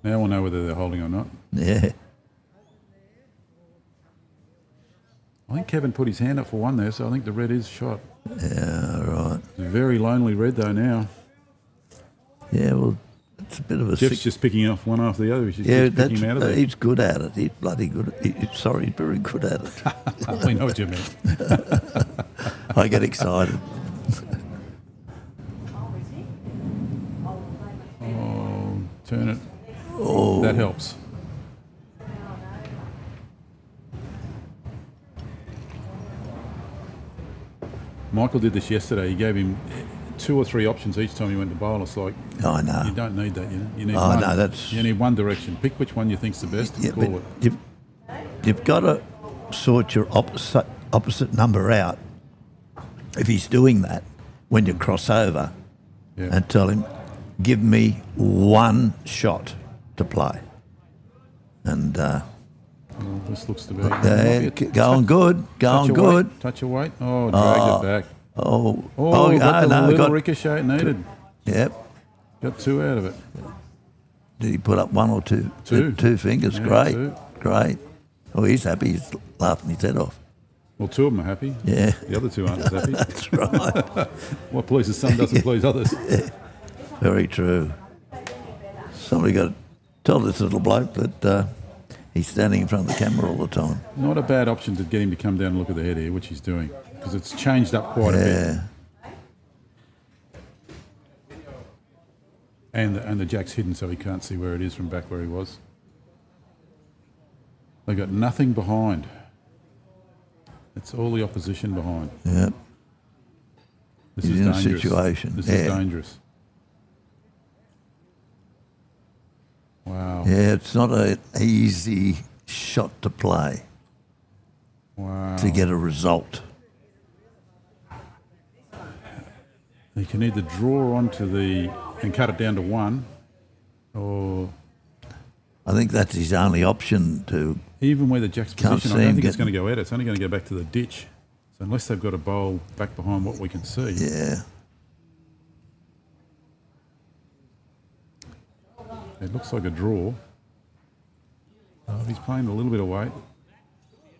Now we'll know whether they're holding or not. Yeah. I think Kevin put his hand up for one there, so I think the red is shot. Yeah, right. Very lonely red though now. Yeah, well, it's a bit of a... Jeff's just picking off one after the other. He's just picking him out of there. He's good at it. He's bloody good. He's very good at it. We know what you mean. I get excited. Oh, turn it. Oh. That helps. Michael did this yesterday. He gave him 2 or 3 options each time he went to bowl. It's like, I know. you don't need that, you know. You need Oh, one. no, that's... You need one direction. Pick which one you think's the best and Yeah, call but it. you've got to sort your opposite number out. If he's doing that, when you cross over, Yeah. and tell him, give me 1 shot to play. And Well, this looks to be. going good, going good. Touch your weight. Oh, dragged it back. Oh, Got the little got, ricochet it needed. yep. Got 2 out of it. Did he put up 1 or 2? 2. 2 fingers, Yeah, great, 2. great. Oh, he's happy. He's laughing his head off. Well, 2 of them are happy. Yeah. The other 2 aren't as happy. That's right. What pleases some doesn't please others. Very true. Somebody got to tell this little bloke that he's standing in front of the camera all the time. Not a bad option to get him to come down and look at the head here, which he's doing, because it's changed up quite a bit. Yeah. And the jack's hidden, so he can't see where it is from back where he was. They've got nothing behind. It's all the opposition behind. Yep. This He's is in a dangerous. situation. This Yeah. is dangerous. Wow. Yeah, it's not an easy shot to play. Wow. to get a result. You can either draw onto and cut it down to 1, or I think that's his only option to. even where the jack's Can't position, see I don't him think it's getting- going to go out. It's only going to go back to the ditch. So unless they've got a bowl back behind what we can see. Yeah. It looks like a draw. Oh, he's playing a little bit of weight.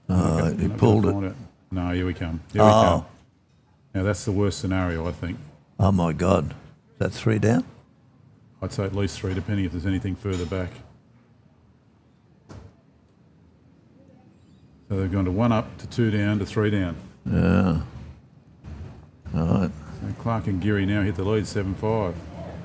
Oh, he Not pulled gonna it. find No, here we come. Here we Oh. come. Now that's the worst scenario, I think. Oh my God. Is that 3 down? I'd say at least 3, depending if there's anything further back. So they've gone to 1 up, to 2 down, to 3 down. Yeah. All right. So Clark and Geary now hit the lead 7-5.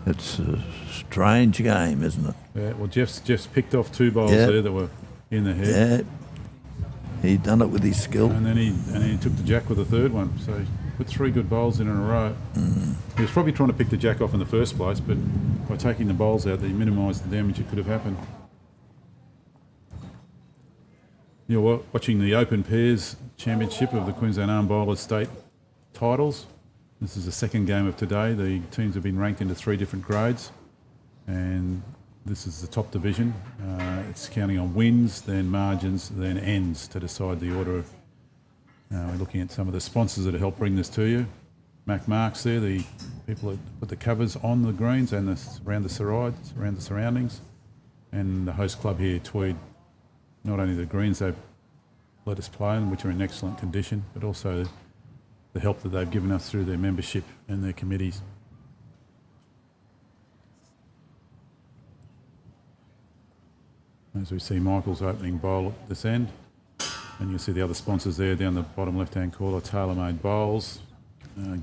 It's a strange game, isn't it? Yeah, well, Jeff's picked off 2 bowls Yeah. there that were in the head. Yeah. He done it with his skill. And then he took the jack with the 3rd one. So he put 3 good bowls in a row. He was probably trying to pick the jack off in the first place, but by taking the bowls out, they minimised the damage that could have happened. You're watching the Open Pairs Championship of the Queensland Arm Bowlers State titles. This is the 2nd game of today. The teams have been ranked into 3 different grades, and this is the top division. It's counting on wins, then margins, then ends to decide the order. We're looking at some of the sponsors that have helped bring this to you. Mac Marks there, the people that put the covers on the greens and around the surroundings, and the host club here, Tweed. Not only the greens they've let us play in, which are in excellent condition, but also the help that they've given us through their membership and their committees. As we see Michael's opening bowl at this end, and you'll see the other sponsors there down the bottom left-hand corner, Tailor-Made Bowls,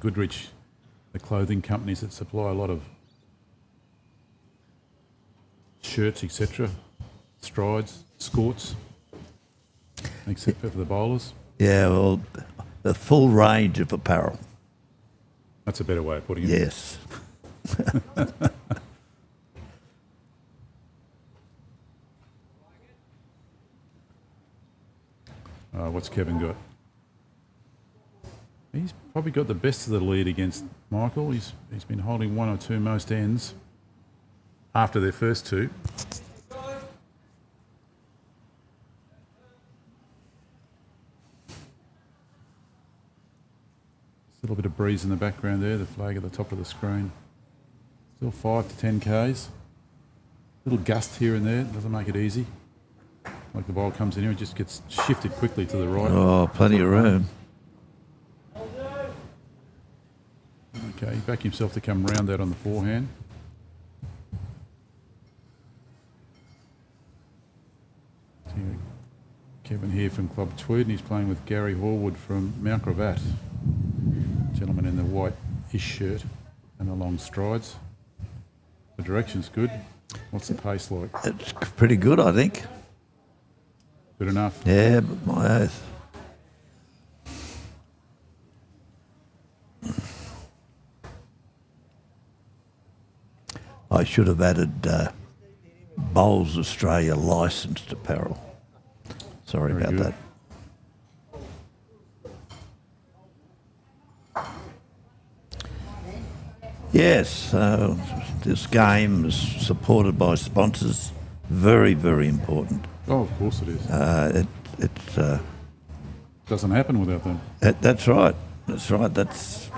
Goodrich, the clothing companies that supply a lot of shirts, etc., strides, skorts, except for the bowlers. Yeah, well, the full range of apparel. That's a better way of putting it. Yes. What's Kevin got? He's probably got the best of the lead against Michael. He's been holding 1 or 2 most ends after their first 2. A little bit of breeze in the background there, the flag at the top of the screen. Still 5 to 10 Ks. Little gust here and there, doesn't make it easy. Like the ball comes in here, it just gets shifted quickly to the right. Oh, plenty of room. Okay, back himself to come round that on the forehand. Kevin here from Club Tweed, and he's playing with Gary Horwood from Mount Gravatt. Gentleman in the white-ish shirt and the long strides. The direction's good. What's the pace like? It's pretty good, I think. Good enough? Yeah, but my oath. I should have added Bowls Australia licensed apparel. Sorry Very about good. that. Yes, this game is supported by sponsors. Very, very important. Oh, of course it is. It's Doesn't happen without them. that's right. That's right. That's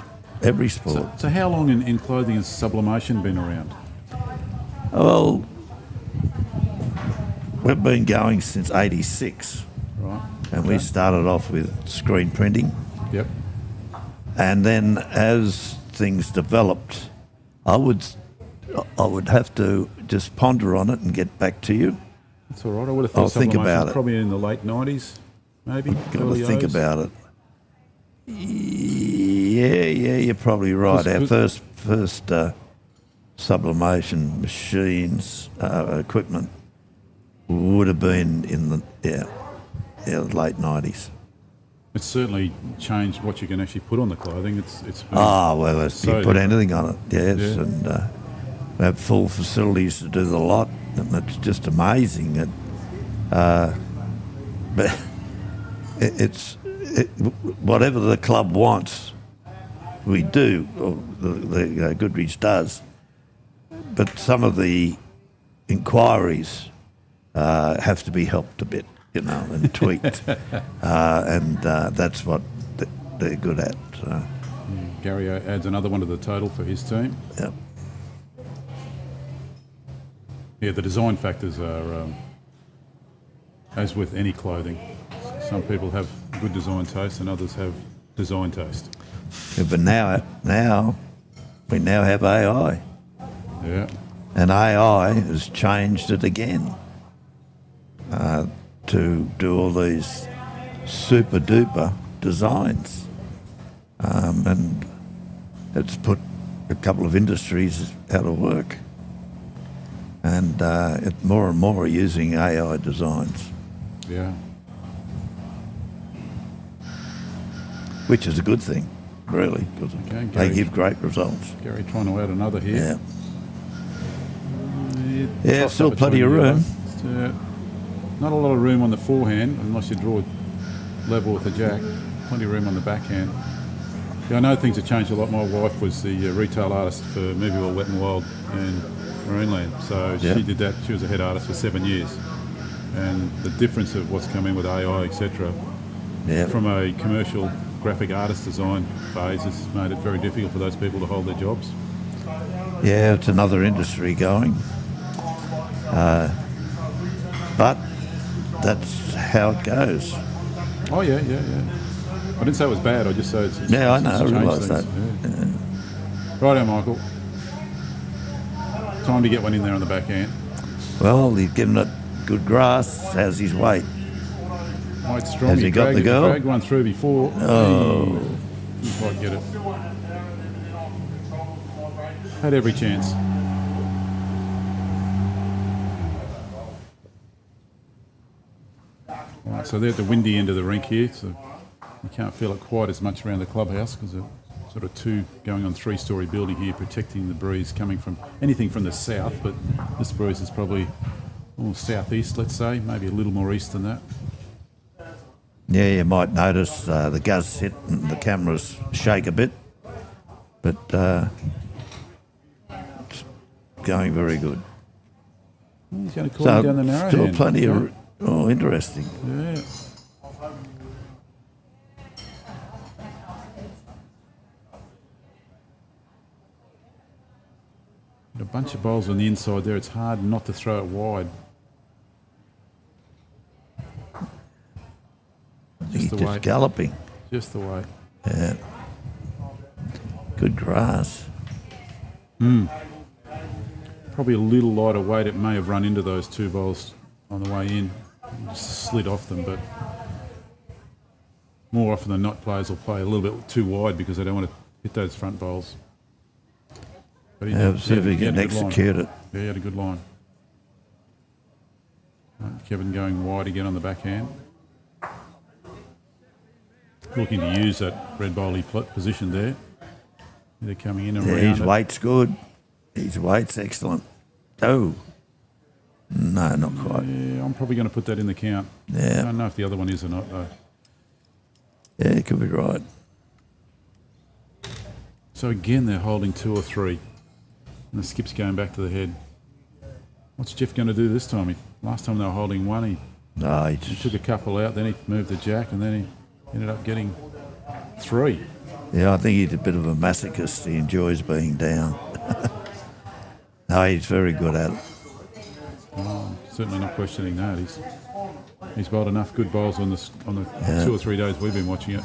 every sport. So how long in clothing has sublimation been around? Well, we've been going since '86, Right. and we started off with screen printing, Yep. and then as things developed, I would have to just ponder on it and get back to you. That's all right. I would have thought I'll think sublimation about was it. probably in the late 90s, maybe. Got early to think 00s. about it. Yeah, you're probably right. Our Was- first sublimation machines equipment would have been in the late '90s. It's certainly changed what you can actually put on the clothing. It's been, Well, you So put different. anything on it, yes, Yeah. and we have full facilities to do the lot, and it's just amazing. But whatever the club wants, we do, or the Goodrich does. But some of the inquiries have to be helped a bit, and tweaked, and that's what they're good at. So. Gary adds another one to the total for his team. Yep. Yeah, the design factors are, as with any clothing, some people have good design taste and others have design taste. Yeah, but now we have AI. Yeah. And AI has changed it again to do all these super duper designs. And it's put a couple of industries out of work. And more and more are using AI designs. Yeah. Which is a good thing, really, because they give great results. Gary trying to add another here. Yeah, still plenty of room. Not a lot of room on the forehand, unless you draw level with the jack. Plenty of room on the backhand. Yeah, I know things have changed a lot. My wife was the retail artist for Movie World, Wet n Wild and Maroonland. So she did that. She was a head artist for 7 years. And the difference of what's come in with AI, etc., from a commercial graphic artist design phase has made it very difficult for those people to hold their jobs. Yeah, it's another industry going. But that's how it goes. Oh, yeah. I didn't say it was bad, I just said it's I know, I realise that. Yeah. Righto, Michael. Time to get one in there on the backhand. Well, he's given it good grass. How's his weight? Weight's strong. Has he got the girl? He dragged one through before. Oh. He didn't quite get it. Had every chance. Right, so they're at the windy end of the rink here, so you can't feel it quite as much around the clubhouse because it's sort of going on three-storey building here, protecting the breeze coming from anything from the south, but this breeze is probably southeast, let's say, maybe a little more east than that. Yeah, you might notice the gusts hit and the cameras shake a bit, but it's going very good. He's going to call him down the narrow still hand. Plenty of... Oh, interesting. Yeah. A bunch of bowls on the inside there. It's hard not to throw it wide. He's just galloping. Just the way. Yeah. Good grass. Probably a little lighter weight. It may have run into those two bowls on the way in. Just slid off them, but more often than not, players will play a little bit too wide because they don't want to hit those front bowls. But See if he can execute it. Yeah, he had a good line. Right, Kevin going wide again on the backhand. Looking to use that red bowley position there. They're coming in and around his weight's good. His weight's excellent. Oh. No, not quite. Yeah, I'm probably going to put that in the count. Yeah. I don't know if the other one is or not, though. Yeah, you could be right. So again, they're holding 2 or 3. And the skip's going back to the head. What's Jeff going to do this time? Last time they were holding 1, he took a couple out, then he moved the jack, and then he ended up getting 3. Yeah, I think he's a bit of a masochist. He enjoys being down. No, he's very good at it. Oh, certainly not questioning that. He's bowled enough good bowls on the 2 or 3 days we've been watching it.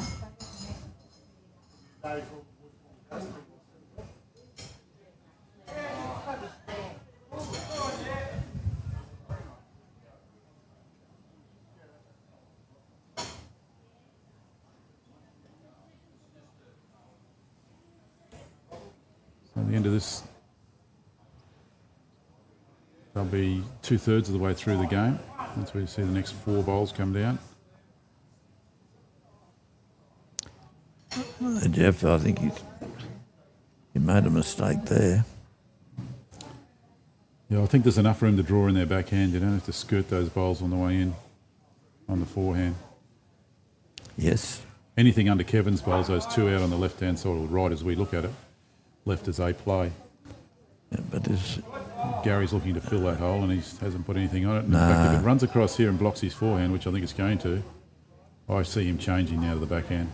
So at the end of this, they'll be 2/3 of the way through the game. That's where you see the next 4 bowls come down. Jeff, I think he made a mistake there. Yeah, I think there's enough room to draw in their backhand. You don't have to skirt those bowls on the way in, on the forehand. Yes. Anything under Kevin's bowls, those two out on the left-hand side or right as we look at it, left as a play. Yeah, but there's... Gary's looking to fill that hole and he hasn't put anything on it. In Nah. fact, if it runs across here and blocks his forehand, which I think it's going to, I see him changing now to the backhand.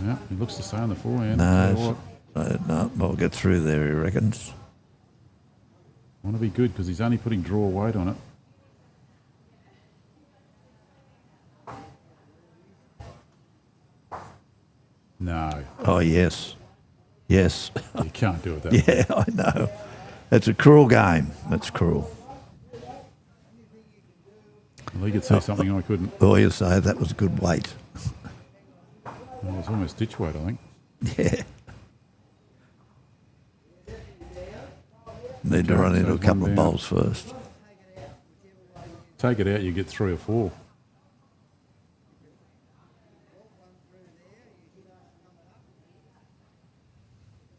Yeah, he looks to stay on the forehand. No, I'll get through there, he reckons. Want to be good because he's only putting draw weight on it. No, Oh, yes. Yes. you can't do it that way. Yeah, I know. It's a cruel game. It's cruel. Well, he could see something I couldn't. Or you say that was good weight. Well, it was almost ditch weight, I think. Yeah. Need to Okay, run into so a couple one of down. bowls first. Take it out, you get 3 or 4.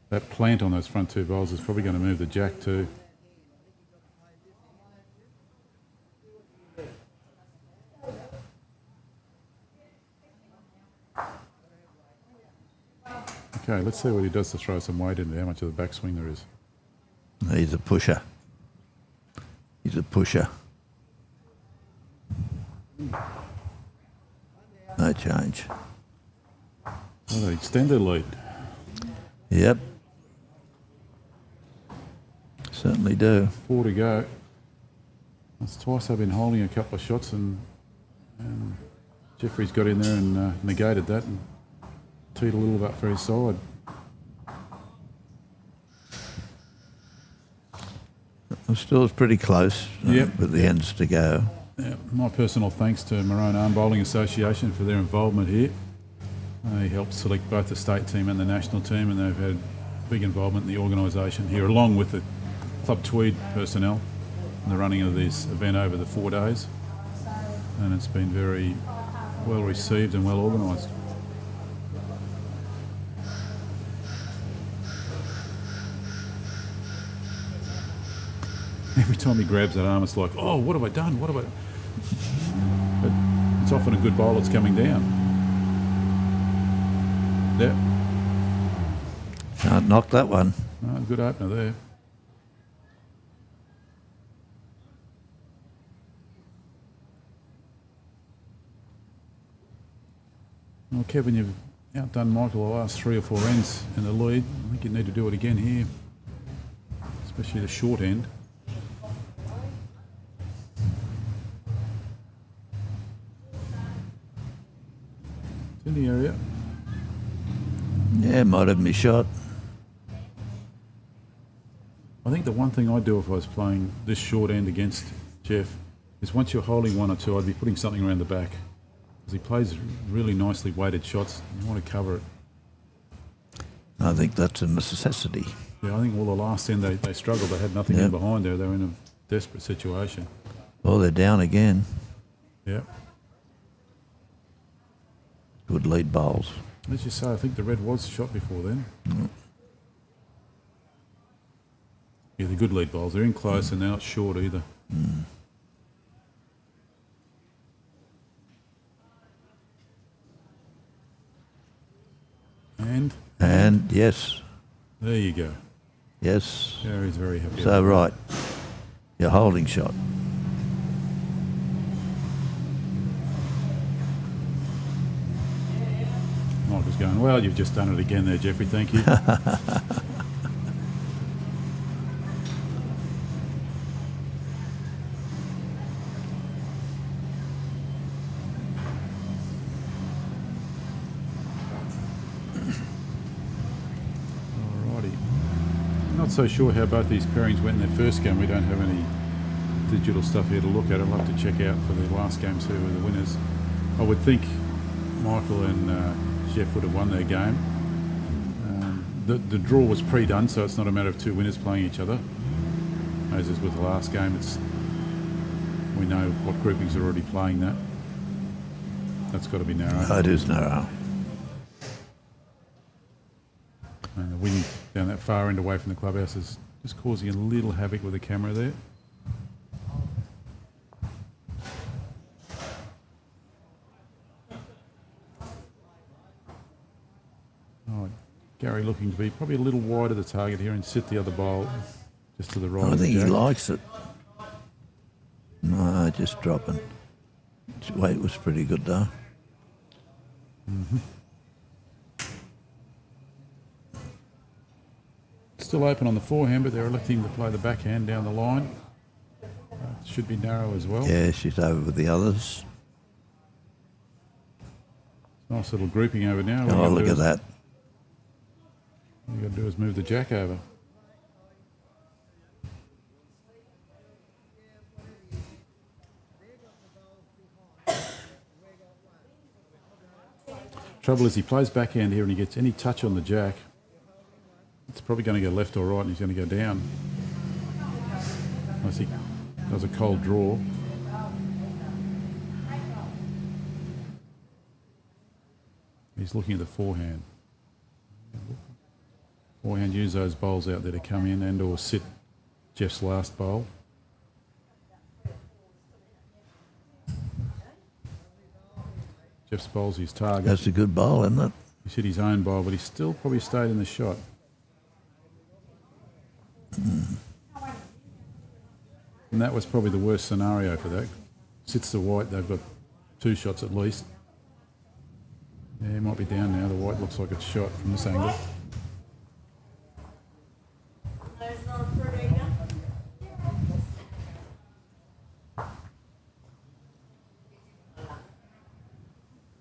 That plant on those front 2 bowls is probably going to move the jack too. Okay, let's see what he does to throw some weight into how much of the backswing there is. He's a pusher. He's a pusher. No change. Oh, they extend their lead. Yep. Certainly do. 4 to go. That's twice I've been holding a couple of shots and Jeffrey's got in there and negated that and teed a little bit for his side. Still it's pretty close Yep. with the ends to go. Yeah, my personal thanks to Maroon Arm Bowling Association for their involvement here. They helped select both the state team and the national team, and they've had big involvement in the organisation here, along with the Club Tweed personnel in the running of this event over the 4 days. And it's been very well received and well organised. Every time he grabs that arm, it's like, oh, what have I done? What have I done? But it's often a good bowl that's coming down. Yeah. Can't knock that one. Oh, good opener there. Well, Kevin, you've outdone Michael the last 3 or 4 ends in the lead. I think you need to do it again here, especially the short end. It's in the area. Yeah, might have me shot. I think the one thing I'd do if I was playing this short end against Jeff is once you're holding 1 or 2, I'd be putting something around the back. Because he plays really nicely weighted shots. You want to cover it. I think that's a necessity. Yeah, I think all the last end they struggled. They had nothing in behind there. They were in a desperate situation. Well, they're down again. Yeah. Good lead bowls. As you say, I think the red was shot before then. Yeah, the good lead bowls. They're in close and they're not short either. And yes, There you go. yes. Gary's very happy. So right, your holding shot. Michael's going, well, you've just done it again there, Jeffrey. Thank you. Alrighty. Not so sure how both these pairings went in their first game. We don't have any digital stuff here to look at. I'll have to check out for the last games who were the winners. I would think Michael and Jeff would have won their game. The draw was pre-done, so it's not a matter of 2 winners playing each other. As is with the last game, we know what groupings are already playing that. That's got to be narrow. It is narrow. And the wind down that far end away from the clubhouse is just causing a little havoc with the camera there. Gary looking to be probably a little wide of the target here and sit the other bowl just to the right. I of the think he jack. likes it. No, just dropping. His weight was pretty good though. Still open on the forehand, but they're electing to play the backhand down the line. Should be narrow as well. Yeah, she's over with the others. Nice little grouping over now. Oh, look at that. All you got to do is move the jack over. Trouble is he plays backhand here and he gets any touch on the jack, it's probably going to go left or right and he's going to go down. Unless he does a cold draw. He's looking at the forehand. Forehand, use those bowls out there to come in and or sit Jeff's last bowl. Jeff's bowl's his target. That's a good bowl, isn't it? He's hit his own bowl, but he's still probably stayed in the shot. And that was probably the worst scenario for that. Sits the white, they've got 2 shots at least. Yeah, he might be down now. The white looks like it's shot from this angle.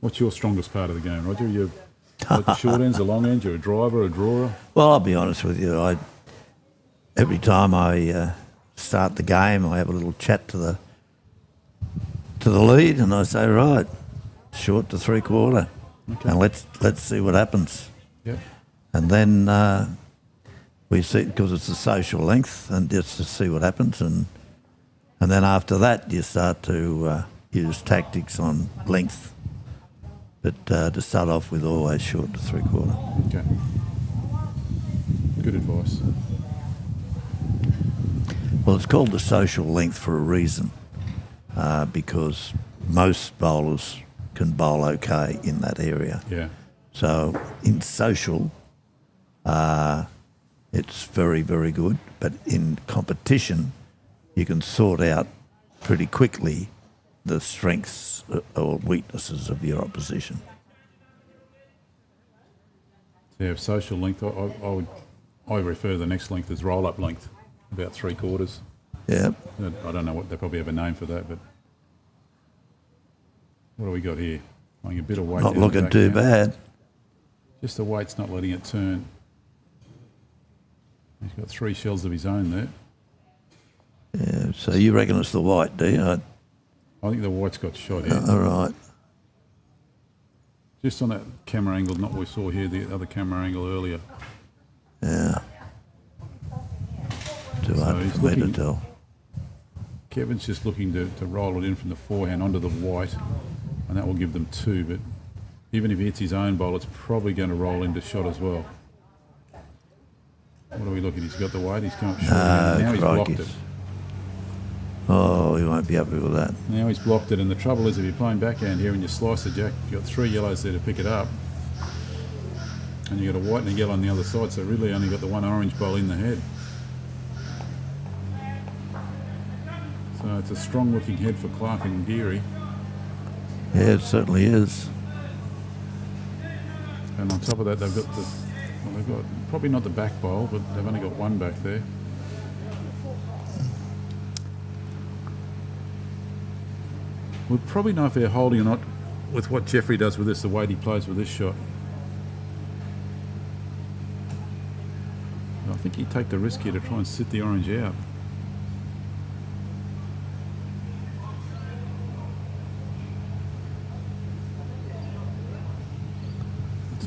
What's your strongest part of the game, Roger? You like the short ends, the long ends, you're a driver, a drawer? Well, I'll be honest with you. Every time I start the game, I have a little chat to the lead, and I say, right, short to 3/4, and let's see what happens. Yep. And then we see, because it's a social length, and just to see what happens, and then after that you start to use tactics on length. But to start off with, always short to 3/4. Okay. Good advice. Well, it's called the social length for a reason, because most bowlers can bowl okay in that area. Yeah. So in social, it's very, very good. But in competition, you can sort out pretty quickly the strengths or weaknesses of your opposition. Yeah, social length, I refer to the next length as roll-up length, about 3/4. Yeah. I don't know what, they probably have a name for that, but what do we got here? Laying a bit of weight Not down the looking back too now. bad. Just the weight's not letting it turn. He's got 3 shells of his own there. Yeah. So you reckon it's the white, do you? I think the white's got shot here. All right. Just on that camera angle, not what we saw here, the other camera angle earlier. Yeah. Too hard he's for me to looking- tell. Kevin's just looking to roll it in from the forehand onto the white, and that will give them 2. But even if he hits his own bowl, it's probably going to roll into shot as well. What are we looking? He's got the weight. He's come up short. Now he's blocked crikey. it. Oh, he won't be happy with that. Now he's blocked it, and the trouble is if you're playing backhand here and you slice the jack, you've got 3 yellows there to pick it up, and you've got a white and a yellow on the other side, so really only got the 1 orange bowl in the head. So it's a strong-looking head for Clark and Geary. Yeah, it certainly is. And on top of that, they've got probably not the back bowl, but they've only got 1 back there. We'll probably know if they're holding or not with what Jeffrey does with this, the weight he plays with this shot. I think he'd take the risk here to try and sit the orange out.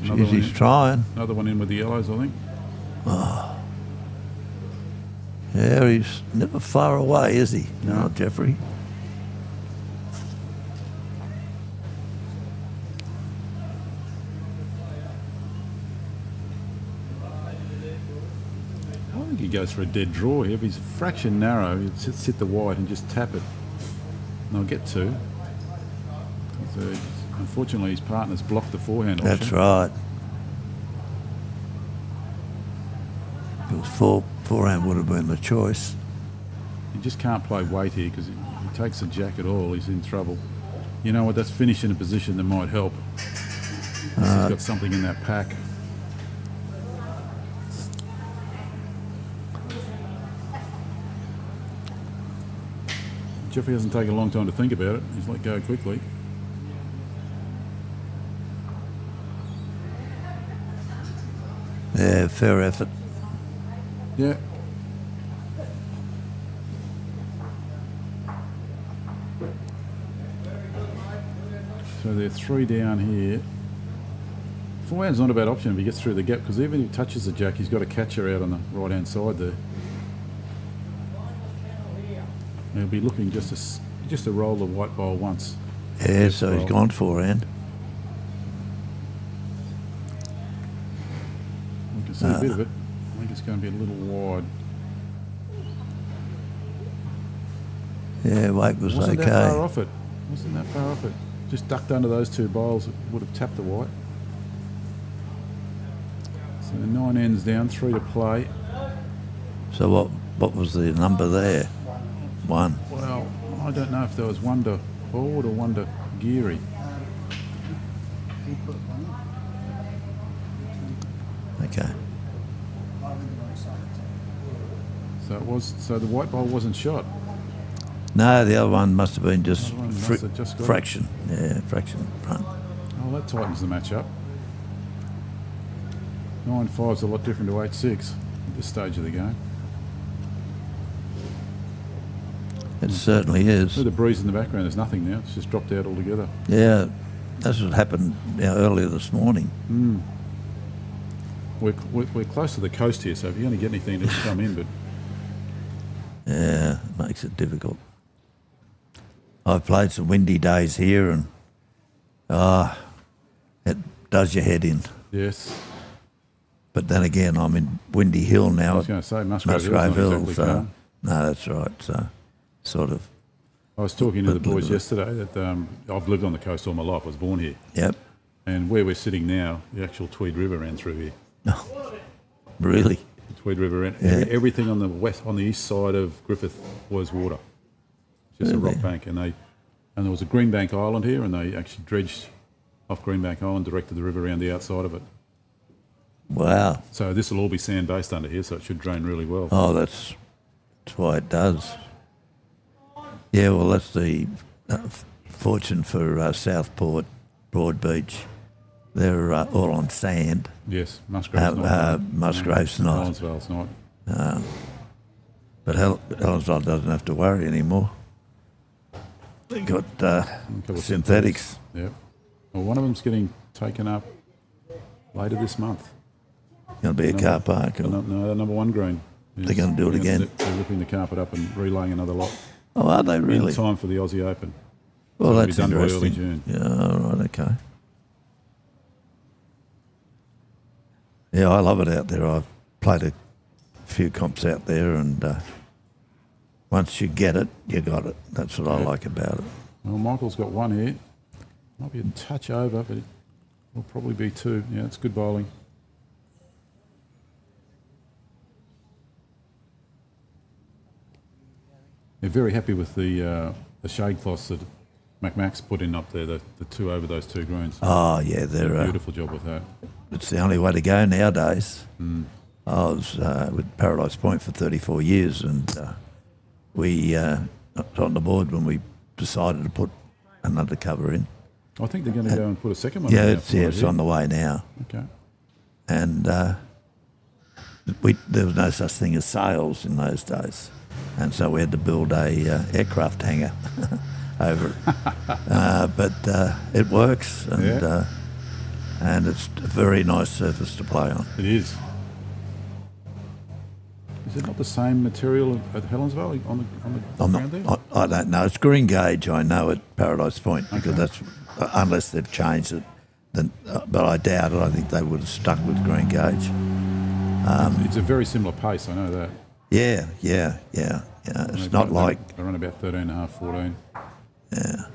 Jeez, he's trying. Another one in with the yellows, I think. Yeah, he's never far away, is he? No, Jeffrey. I think he goes for a dead draw here. If he's a fraction narrow, he'd sit the white and just tap it. And they'll get 2. So, unfortunately, his partner's blocked the forehand option. That's right. Forehand would have been the choice. You just can't play weight here because if he takes a jack at all, he's in trouble. You know what? That's finish in a position that might help. He's got something in that pack. Jeffrey hasn't taken a long time to think about it. He's let go quickly. Yeah, fair effort. Yeah. So they're 3 down here. Forehand's not a bad option if he gets through the gap, because even if he touches the jack, he's got a catcher out on the right-hand side there. He'll be looking just to roll the white ball once. Yeah, so he's gone forehand. We can see a bit of it. I think it's going to be a little wide. Yeah, weight was Wasn't okay. that far off it. Wasn't that far off it. Just ducked under those 2 bowls, it would have tapped the white. So 9 ends down, 3 to play. So what was the number there? 1. Well, I don't know if there was one to Ford or one to Geary. Okay. So the white ball wasn't shot. No, the other one must have been just, The other one must have just got it. fraction. Yeah, fraction front. Oh, that tightens the match up. 9-5's a lot different to 8-6 at this stage of the game. It certainly is. With the breeze in the background, there's nothing now. It's just dropped out altogether. Yeah, that's what happened earlier this morning. We're close to the coast here, so if you're going to get anything, just come in. But Yeah, it makes it difficult. I've played some windy days here and it does your head in. yes, But then again, I'm in Windy Hill I now was at going to say Musgrave Musgrave Hill's Hill. not exactly So, calm. no, that's right. So, sort of, I was talking to the But- boys yesterday that I've lived on the coast all my life. I was born here. yep. And where we're sitting now, the actual Tweed River ran through here. Really? The Tweed River ran. Yeah. Everything on the east side of Griffith was water. Just a rock bank. And there was a Greenbank Island here, and they actually dredged off Greenbank Island, directed the river around the outside of it. Wow. So this will all be sand-based under here, so it should drain really well. Oh, that's why it does. Yeah, well, that's the fortune for Southport, Broadbeach. They're all on sand. Yes, Musgrave's not. Musgrave's not. Helensvale's not. But Helensvale doesn't have to worry anymore. They got Couple of synthetics. Yep. Well, one of them's getting taken up later this month. Going to be a car park. No, that number 1 green. They're going to do it again. They're ripping the carpet up and relaying another lot. Oh, are they really? In time for the Aussie Open. Well, So it'll that's be done by interesting. early June. Yeah, all right, okay. Yeah, I love it out there. I've played a few comps out there, and once you get it, you got it. That's what I like about it. Well, Michael's got 1 here. Might be a touch over, but it will probably be 2. Yeah, it's good bowling. They're very happy with the shade cloths that McMax put in up there, the 2 over those 2 greens. Oh, yeah, they're Beautiful job with that. it's the only way to go nowadays. I was with Paradise Point for 34 years, and we got on the board when we decided to put another cover in. I think they're going to go and put a second one Yeah, in. it's on the way now. Okay. And there was no such thing as sails in those days, and so we had to build a aircraft hangar over it. But it works, and it's a very nice surface to play on. It is. Is it not the same material at Helensvale on the ground there? I don't know. It's green gauge, I know, at Paradise Point, because that's unless they've changed it. Then, but I doubt it. I think they would have stuck with green gauge. It's a very similar pace, I know that. Yeah. It's not like... They run about 13.5, 14. Yeah.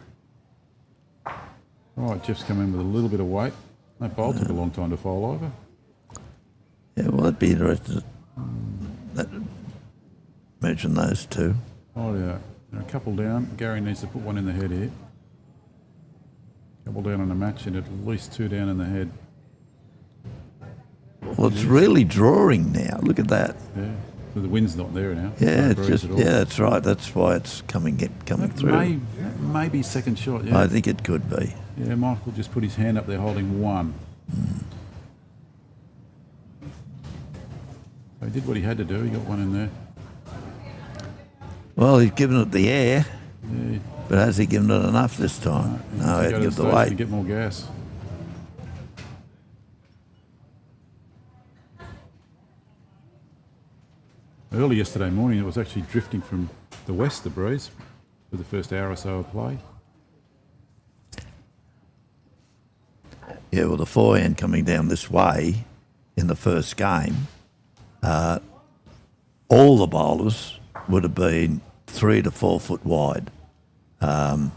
All right, Jeff's come in with a little bit of weight. That bowl took a long time to fold over. Yeah, well, that'd be interesting. measuring those two. Oh, yeah. There are a couple down. Gary needs to put one in the head here. Couple down on the match and at least 2 down in the head. Well, it's really drawing now. Look at that. Yeah. So the wind's not there now. Yeah, No it's breeze just at all. that's right. That's why it's coming through. Maybe second shot, yeah. I think it could be. Yeah, Michael just put his hand up there holding 1. So he did what he had to do. He got 1 in there. Well, he's given it the air, Yeah. but has he given it enough this time? No, he had to give the To weight. get more gas. Early yesterday morning, it was actually drifting from the west, the breeze, for the first hour or so of play. Yeah, well, the forehand coming down this way in the first game, all the bowlers would have been 3 to 4 foot wide, and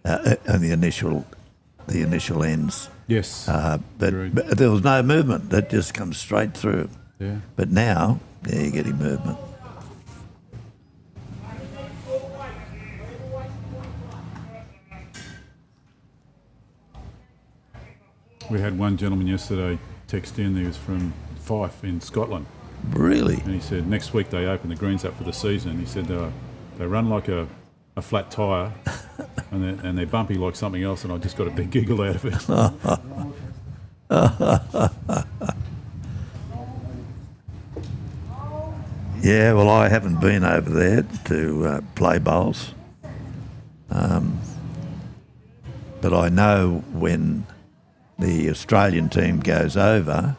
the initial ends. Yes. But there was no movement. That just comes straight through. Yeah. But now, you're getting movement. We had one gentleman yesterday text in. He was from Fife in Scotland. Really? And he said next week they open the greens up for the season. He said they run like a flat tyre and they're bumpy like something else, and I just got a big giggle out of it. Yeah, well, I haven't been over there to play bowls. But I know when the Australian team goes over,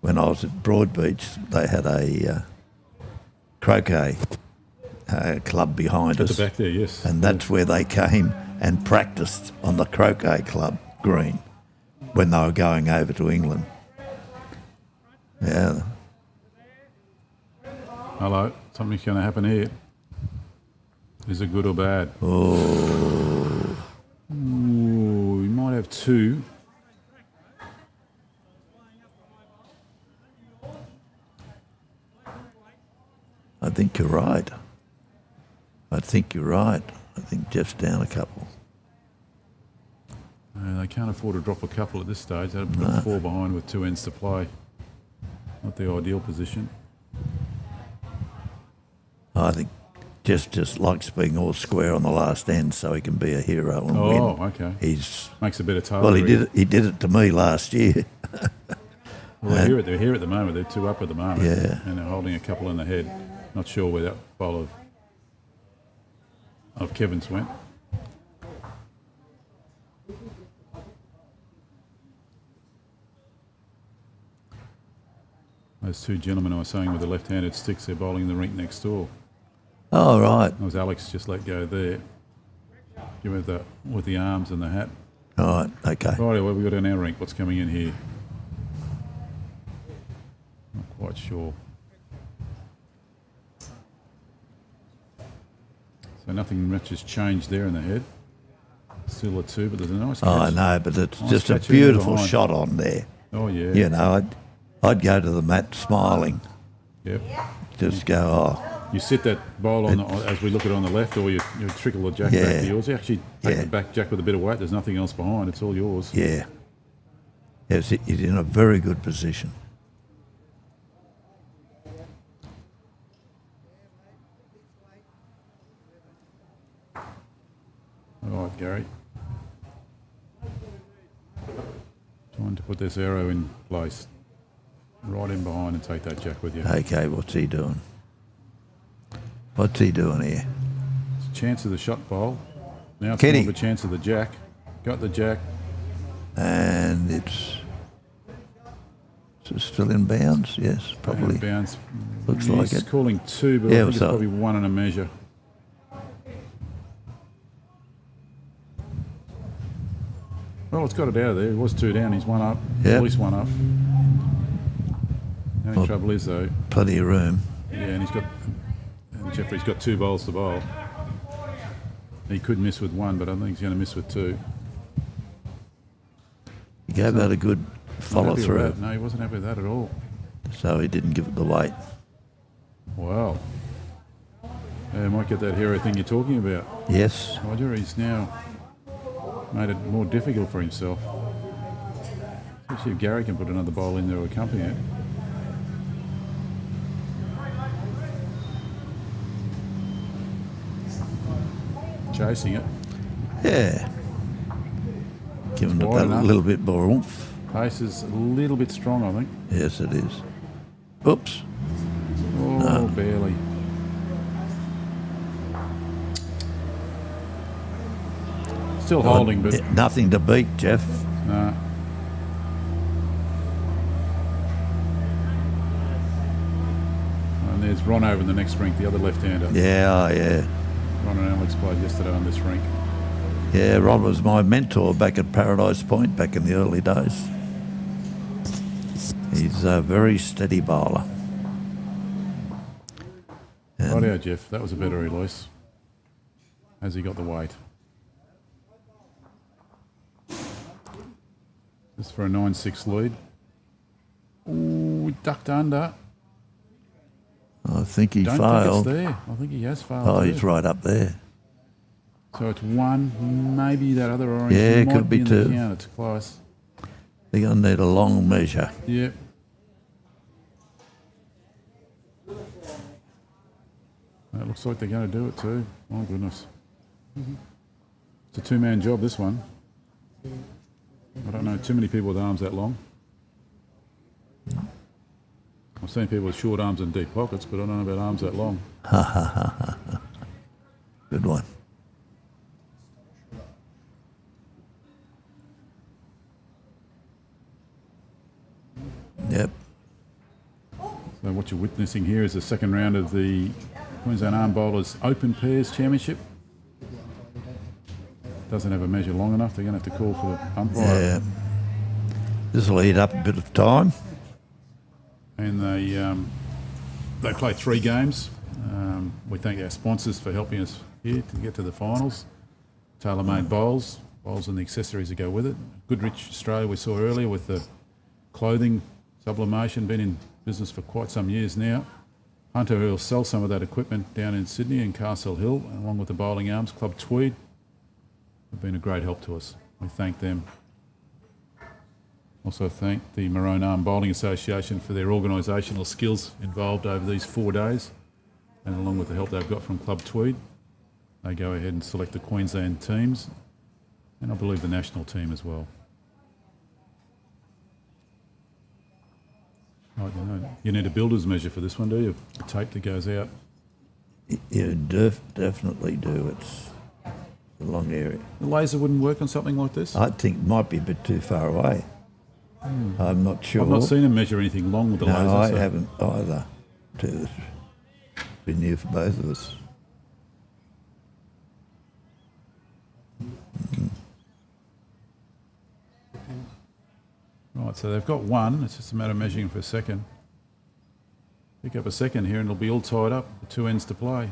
when I was at Broadbeach, they had a croquet club behind At us. the back there, yes. And that's where they came and practiced on the croquet club green when they were going over to England. Yeah. Hello, something's going to happen here. Is it good or bad? Oh, Ooh, we might have 2. I think you're right. I think Jeff's down a couple. They can't afford to drop a couple at this stage. They've got 4 behind with 2 ends to play. Not the ideal position. I think Jeff just likes being all square on the last end so he can be a hero and win. Oh, okay. He's Makes a bit of tail. well, he did it to me last year. Well, they're here at the moment. They're 2 up at the moment. Yeah. And they're holding a couple in the head. Not sure where that bowl of Kevin's went. Those 2 gentlemen I was saying with the left-handed sticks, they're bowling in the rink next door. Oh, right. That was Alex just let go there. Give it with the arms and the hat. Right, okay. Right, what have we got in our rink? What's coming in here? Not quite sure. So nothing much has changed there in the head. Still a 2, but there's a nice catch. Oh, I know, but it's Nice just a catch in beautiful behind. shot on there. Oh, yeah. You know, I'd go to the mat smiling. Yep. Just go, You sit that bowl on as we look at it on the left, or you trickle the jack back Yeah. to yours. You actually take Yeah. the back jack with a bit of weight. There's nothing else behind. It's all yours. yeah. Yes, he's in a very good position. All right, Gary. Trying to put this arrow in place. Right in behind and take that jack with you. Okay, what's he doing? What's he doing here? It's a chance of the shot bowl. Now it's Kitty. more of a chance of the jack. Got the jack. And it's still in bounds? Yes, probably. Bounce. Looks He's like it. calling 2, but Yeah, I think it's so- probably 1 and a measure. Well, it's got it out of there. It was 2 down. He's 1 up. Yep. At least 1 up. The only Well- trouble is, though, Plenty of room. and Jeffrey's got 2 bowls to bowl. He could miss with 1, but I think he's going to miss with 2. He gave that a good follow Happy with through, that. No, he wasn't happy with that at all. so he didn't give it the weight. Wow. Might get that hero thing you're talking about. Yes. Roger, he's now made it more difficult for himself. Especially if Gary can put another bowl in there to accompany it. Chasing it. Yeah. Giving it Wide that enough. little bit more oomph. Pace is a little bit strong, I think. Yes, it is. Oops. Oh, barely. Still holding, but Nothing to beat, Jeff. nah. And there's Ron over in the next rink, the other left-hander. Yeah, oh, yeah. Ron and Alex played yesterday on this rink. Yeah, Ron was my mentor back at Paradise Point back in the early days. He's a very steady bowler. Right out, Jeff. That was a better release. Has he got the weight? Just for a 9-6 lead. Ooh, ducked under. I think he Don't failed. think it's there. I think he has failed. Oh, too. he's right up there. So it's one, maybe that other orange. Yeah, it might could be in two. The count. It's close. They're going to need a long measure. Yep. It looks like they're going to do it too. My goodness. It's a two-man job, this one. I don't know too many people with arms that long. I've seen people with short arms and deep pockets, but I don't know about arms that long. Good one. Yep. So what you're witnessing here is the second round of the Queensland Arm Bowlers Open Pairs Championship. Doesn't have a measure long enough. They're going to have to call for the umpire. Yeah. This will eat up a bit of time. And they play 3 games. We thank our sponsors for helping us here to get to the finals. Tailor-made bowls and the accessories that go with it. Goodrich Australia we saw earlier with the clothing sublimation, been in business for quite some years now. Hunter will sell some of that equipment down in Sydney and Castle Hill, along with the Bowling Arms Club Tweed. They've been a great help to us. We thank them. Also thank the Maroon Arm Bowling Association for their organisational skills involved over these 4 days, and along with the help they've got from Club Tweed. They go ahead and select the Queensland teams, and I believe the national team as well. Right, you need a builder's measure for this one, do you? The tape that goes out. You definitely do. It's a long area. The laser wouldn't work on something like this? I think it might be a bit too far away. I'm not sure. I've not seen him measure anything long with the laser. No, I so- haven't either. It's been new for both of us. Right, so they've got one. It's just a matter of measuring for a second. Pick up a second here and it'll be all tied up. The 2 ends to play.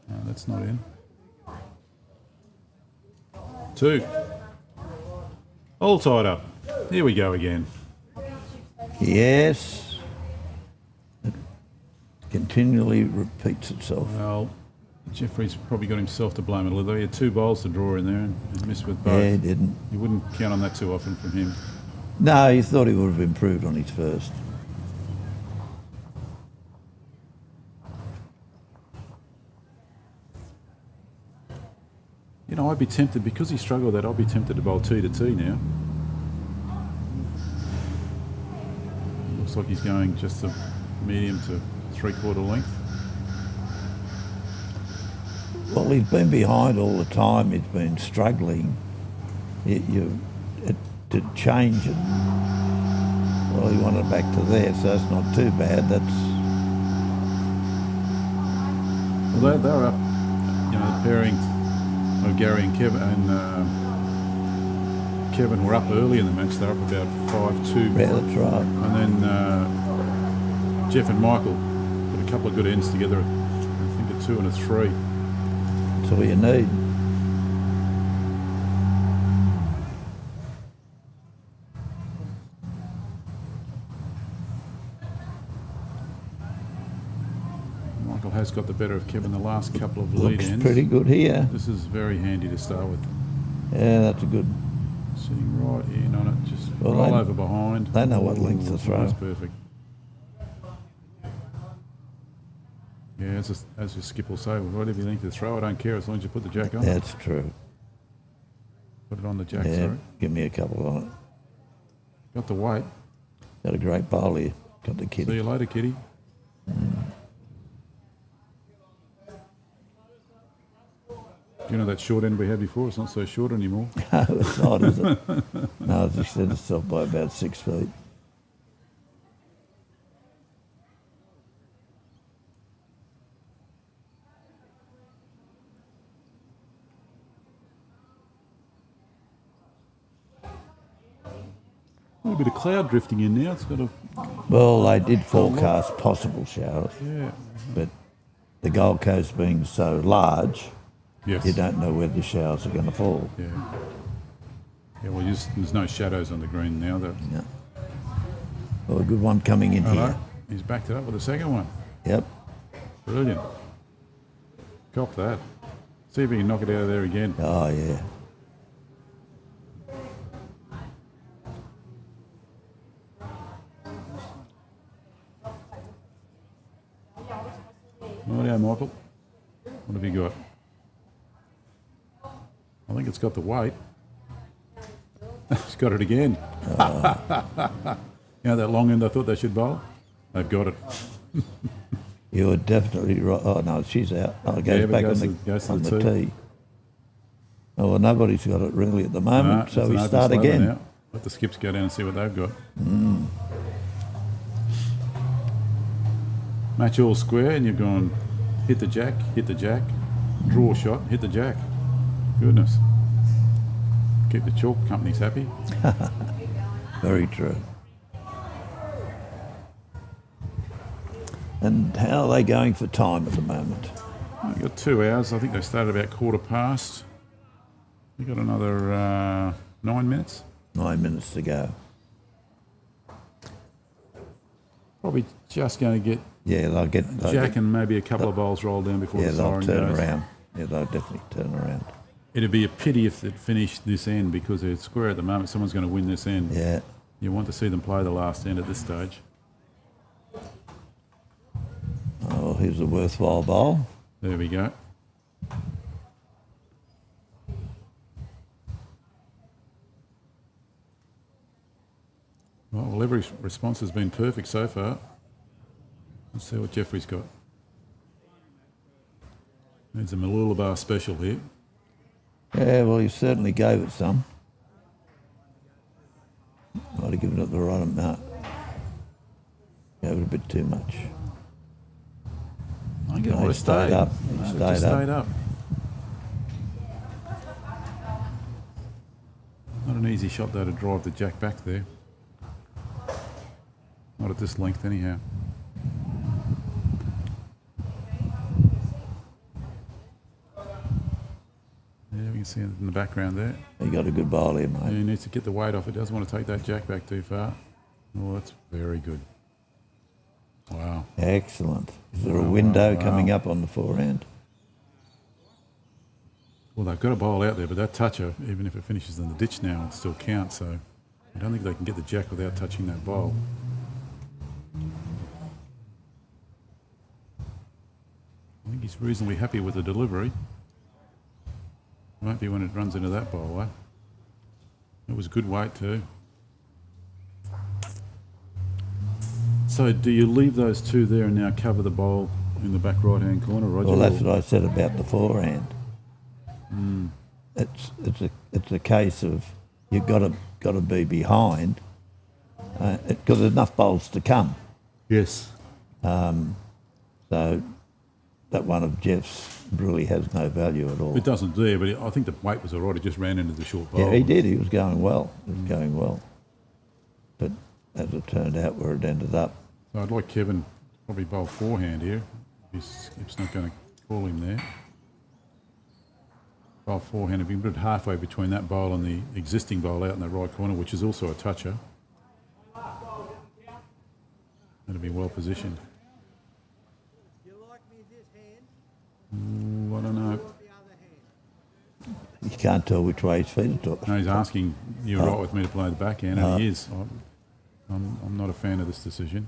No, that's not in. 2. All tied up. Here we go again. Yes. It continually repeats itself. Well, Jeffrey's probably got himself to blame a little. He had 2 bowls to draw in there and missed with both. Yeah, he didn't. You wouldn't count on that too often from him. No, he thought he would have improved on his first. You know, I'd be tempted, because he struggled with that, I'd be tempted to bowl T to T now. Looks like he's going just a medium to 3/4 length. Well, he's been behind all the time. He's been struggling. To change it. Well, he wanted back to there, so that's not too bad. Well, they're up, you know, the pairing of Gary and Kevin, and Kevin were up early in the match. They're up about 5-2. Yeah, that's right. And then Jeff and Michael put a couple of good ends together, I think at 2 and a 3. That's all you need. Michael has got the better of Kevin the last couple of lead Looks ends. pretty good here. This is very handy to start with. Yeah, that's a good. Sitting right in on it, just Well, roll over behind. they know what length to throw. That's perfect. Yeah, as your skip will say, whatever you think to throw, I don't care as long as you put the jack on. That's true. Put it on the jack, Yeah, sorry. give me a couple on it. Got the weight. Got a great bowl here. Got the See kitty. you later, kitty. Do you know that short end we had before? It's not so short anymore. No, it's not, is it? No, it's extended itself by about 6 feet. A little bit of cloud drifting in now. It's got a Well, they did forecast possible showers, yeah. but the Gold Coast being so large, Yes. you don't know where the showers are going to fall. Yeah. Yeah. Well, there's no shadows on the green now. Yeah. Well, a good one coming in Hello. here. He's backed it up with the second one. Yep. Brilliant. Cop that. See if he can knock it out of there again. Oh, yeah. Right, Michael. What have you got? I think it's got the weight. It's got it again. You know that long end I thought they should bowl? They've got it. You were definitely right. Oh, no, she's out. Oh, it goes Yeah, but back goes on to the the tee. Oh, well, nobody's got it really at the moment, No, so it's we an open start slower again. now. Let the skips go down and see what they've got. Match all square, and you're going hit the jack, draw shot, hit the jack. Goodness. Keep the chalk companies happy. Very true. And how are they going for time at the moment? We've got 2 hours. I think they started about 1:15. We've got another 9 minutes. 9 minutes to go. Probably just going to get Yeah, they'll get. jack and maybe a couple of bowls rolled down before Yeah, the they'll siren turn goes. around. Yeah, they'll definitely turn around. It'd be a pity if it finished this end because they're square at the moment. Someone's going to win this end. Yeah. You want to see them play the last end at this stage. Oh, here's a worthwhile bowl. There we go. Well, every response has been perfect so far. Let's see what Jeffrey's got. Needs a Malula bar special here. Yeah, well, he certainly gave it some. Might have given it the right amount. Gave it a bit too much. I think it No, might he have stayed stayed. up. No, He it stayed just up. stayed up. Not an easy shot though to drive the jack back there. Not at this length anyhow. Yeah, we can see it in the background there. He got a good bowl here, Yeah, mate. he needs to get the weight off. He doesn't want to take that jack back too far. Oh, that's very good. Wow. Excellent. Is there a Wow, window wow, coming wow. up on the forehand? Well, they've got a bowl out there, but that toucher, even if it finishes in the ditch now, it still counts. So I don't think they can get the jack without touching that bowl. I think he's reasonably happy with the delivery. Won't be when it runs into that bowl, eh? It was good weight too. So do you leave those 2 there and now cover the bowl in the back right-hand corner, Roger? Well, that's or- what I said about the forehand. It's a case of you've got to be behind because there's enough bowls to come. Yes. So that one of Jeff's really has no value at all. It doesn't there, but I think the weight was all right. It just ran into the short bowl. Yeah, he did. He was going well. He was going well. But as it turned out, where it ended up. So I'd like Kevin probably bowl forehand here. It's not going to call him there. Bowl forehand, if you put it halfway between that bowl and the existing bowl out in the right corner, which is also a toucher, that'll be well positioned. I don't know. You can't tell which way his feet are. No, he's asking you're right with me to play the backhand, and he is. I'm not a fan of this decision.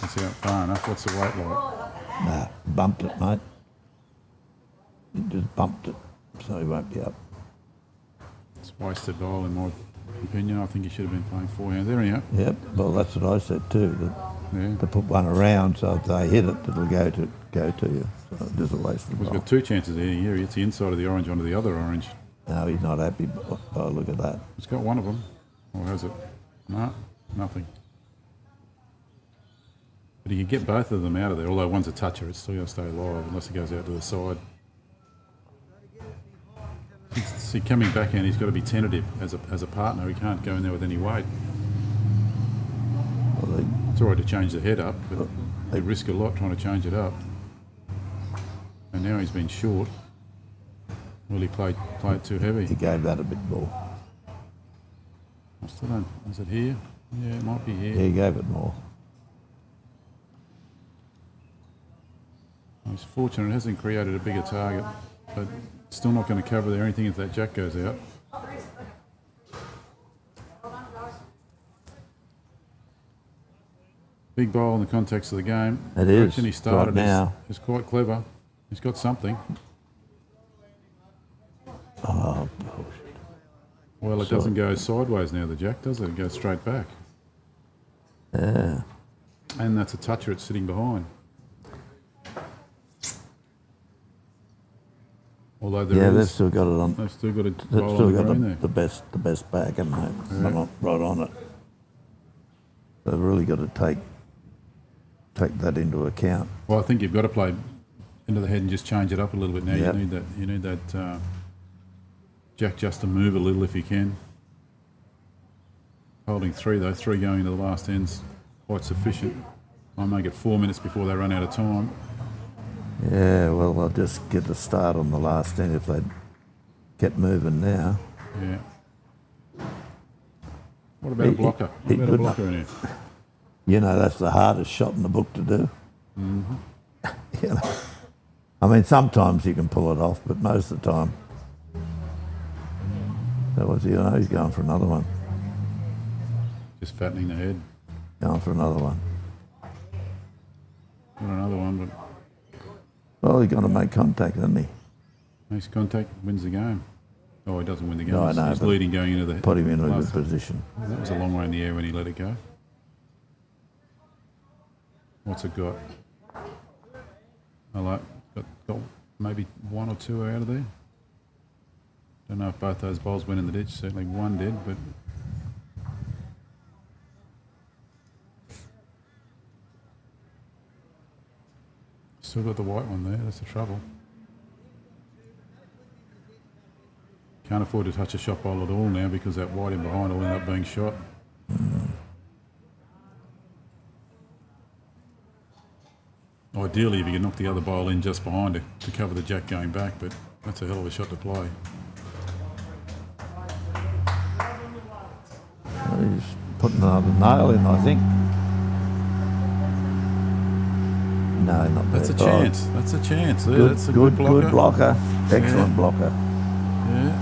That's out far enough. What's the weight like? Nah, bumped it, mate. He just bumped it, so he won't be up. It's wasted bowl in my opinion. I think he should have been playing forehand. There we go. Yep, well, that's what I said too. That Yeah. to put one around, so if they hit it, it'll go to you. So it's just a waste of He's ball. got two chances here. He hits the inside of the orange onto the other orange. No, he's not happy. Oh, look at that. He's got one of them. Or has it? No, nothing. But he could get both of them out of there. Although one's a toucher, it's still going to stay alive unless it goes out to the side. See, coming backhand, he's got to be tentative as a partner. He can't go in there with any weight. Well, It's all right to change the head up, but they risk a lot trying to change it up. And now he's been short. Will he play it too heavy? he gave that a bit more. I still don't. Is it here? Yeah, it might be here. Yeah, he gave it more. He's fortunate it hasn't created a bigger target, but still not going to cover there anything if that jack goes out. Big bowl in the context of the game. It is, Direction he started right now. is quite clever. He's got something. Oh, bullshit. Well, it doesn't go sideways now, the jack, does it? It goes straight back. Yeah. And that's a toucher it's sitting behind. Although They've still got it on. they've still got a They've bowl still on the got green there. the best back, haven't they? They're not right on it. They've really got to take that into account. Well, I think you've got to play into the head and just change it up a little bit now. Yep. You need that jack just to move a little if you can. Holding three though, three going into the last end's quite sufficient. I'll make it 4 minutes before they run out of time. Yeah, well, they'll just get a start on the last end if they get moving now. Yeah. What about a blocker? What he about a could blocker in here? You know, that's the hardest shot in the book to do. Mm-hmm. You know? I mean, sometimes you can pull it off, but most of the time, that was, he's going for another one. Just fattening the head. Going for another one. Not another one, but Well, he's got to make contact, hasn't he? makes contact, wins the game. Oh, he doesn't win the game. No, I know, He's but leading going into the Put him in a last- good position. That was a long way in the air when he let it go. What's it got? Got maybe one or two out of there. Don't know if both those bowls went in the ditch. Certainly one did, but still got the white one there. That's the trouble. Can't afford to touch a shot bowl at all now because that white in behind will end up being shot. Ideally, if you could knock the other bowl in just behind it to cover the jack going back, but that's a hell of a shot to play. Well, he's putting another nail in, I think. No, not That's a bad. chance. That's a chance. There, Good, that's a good, good blocker. Excellent Yeah. blocker. Yeah.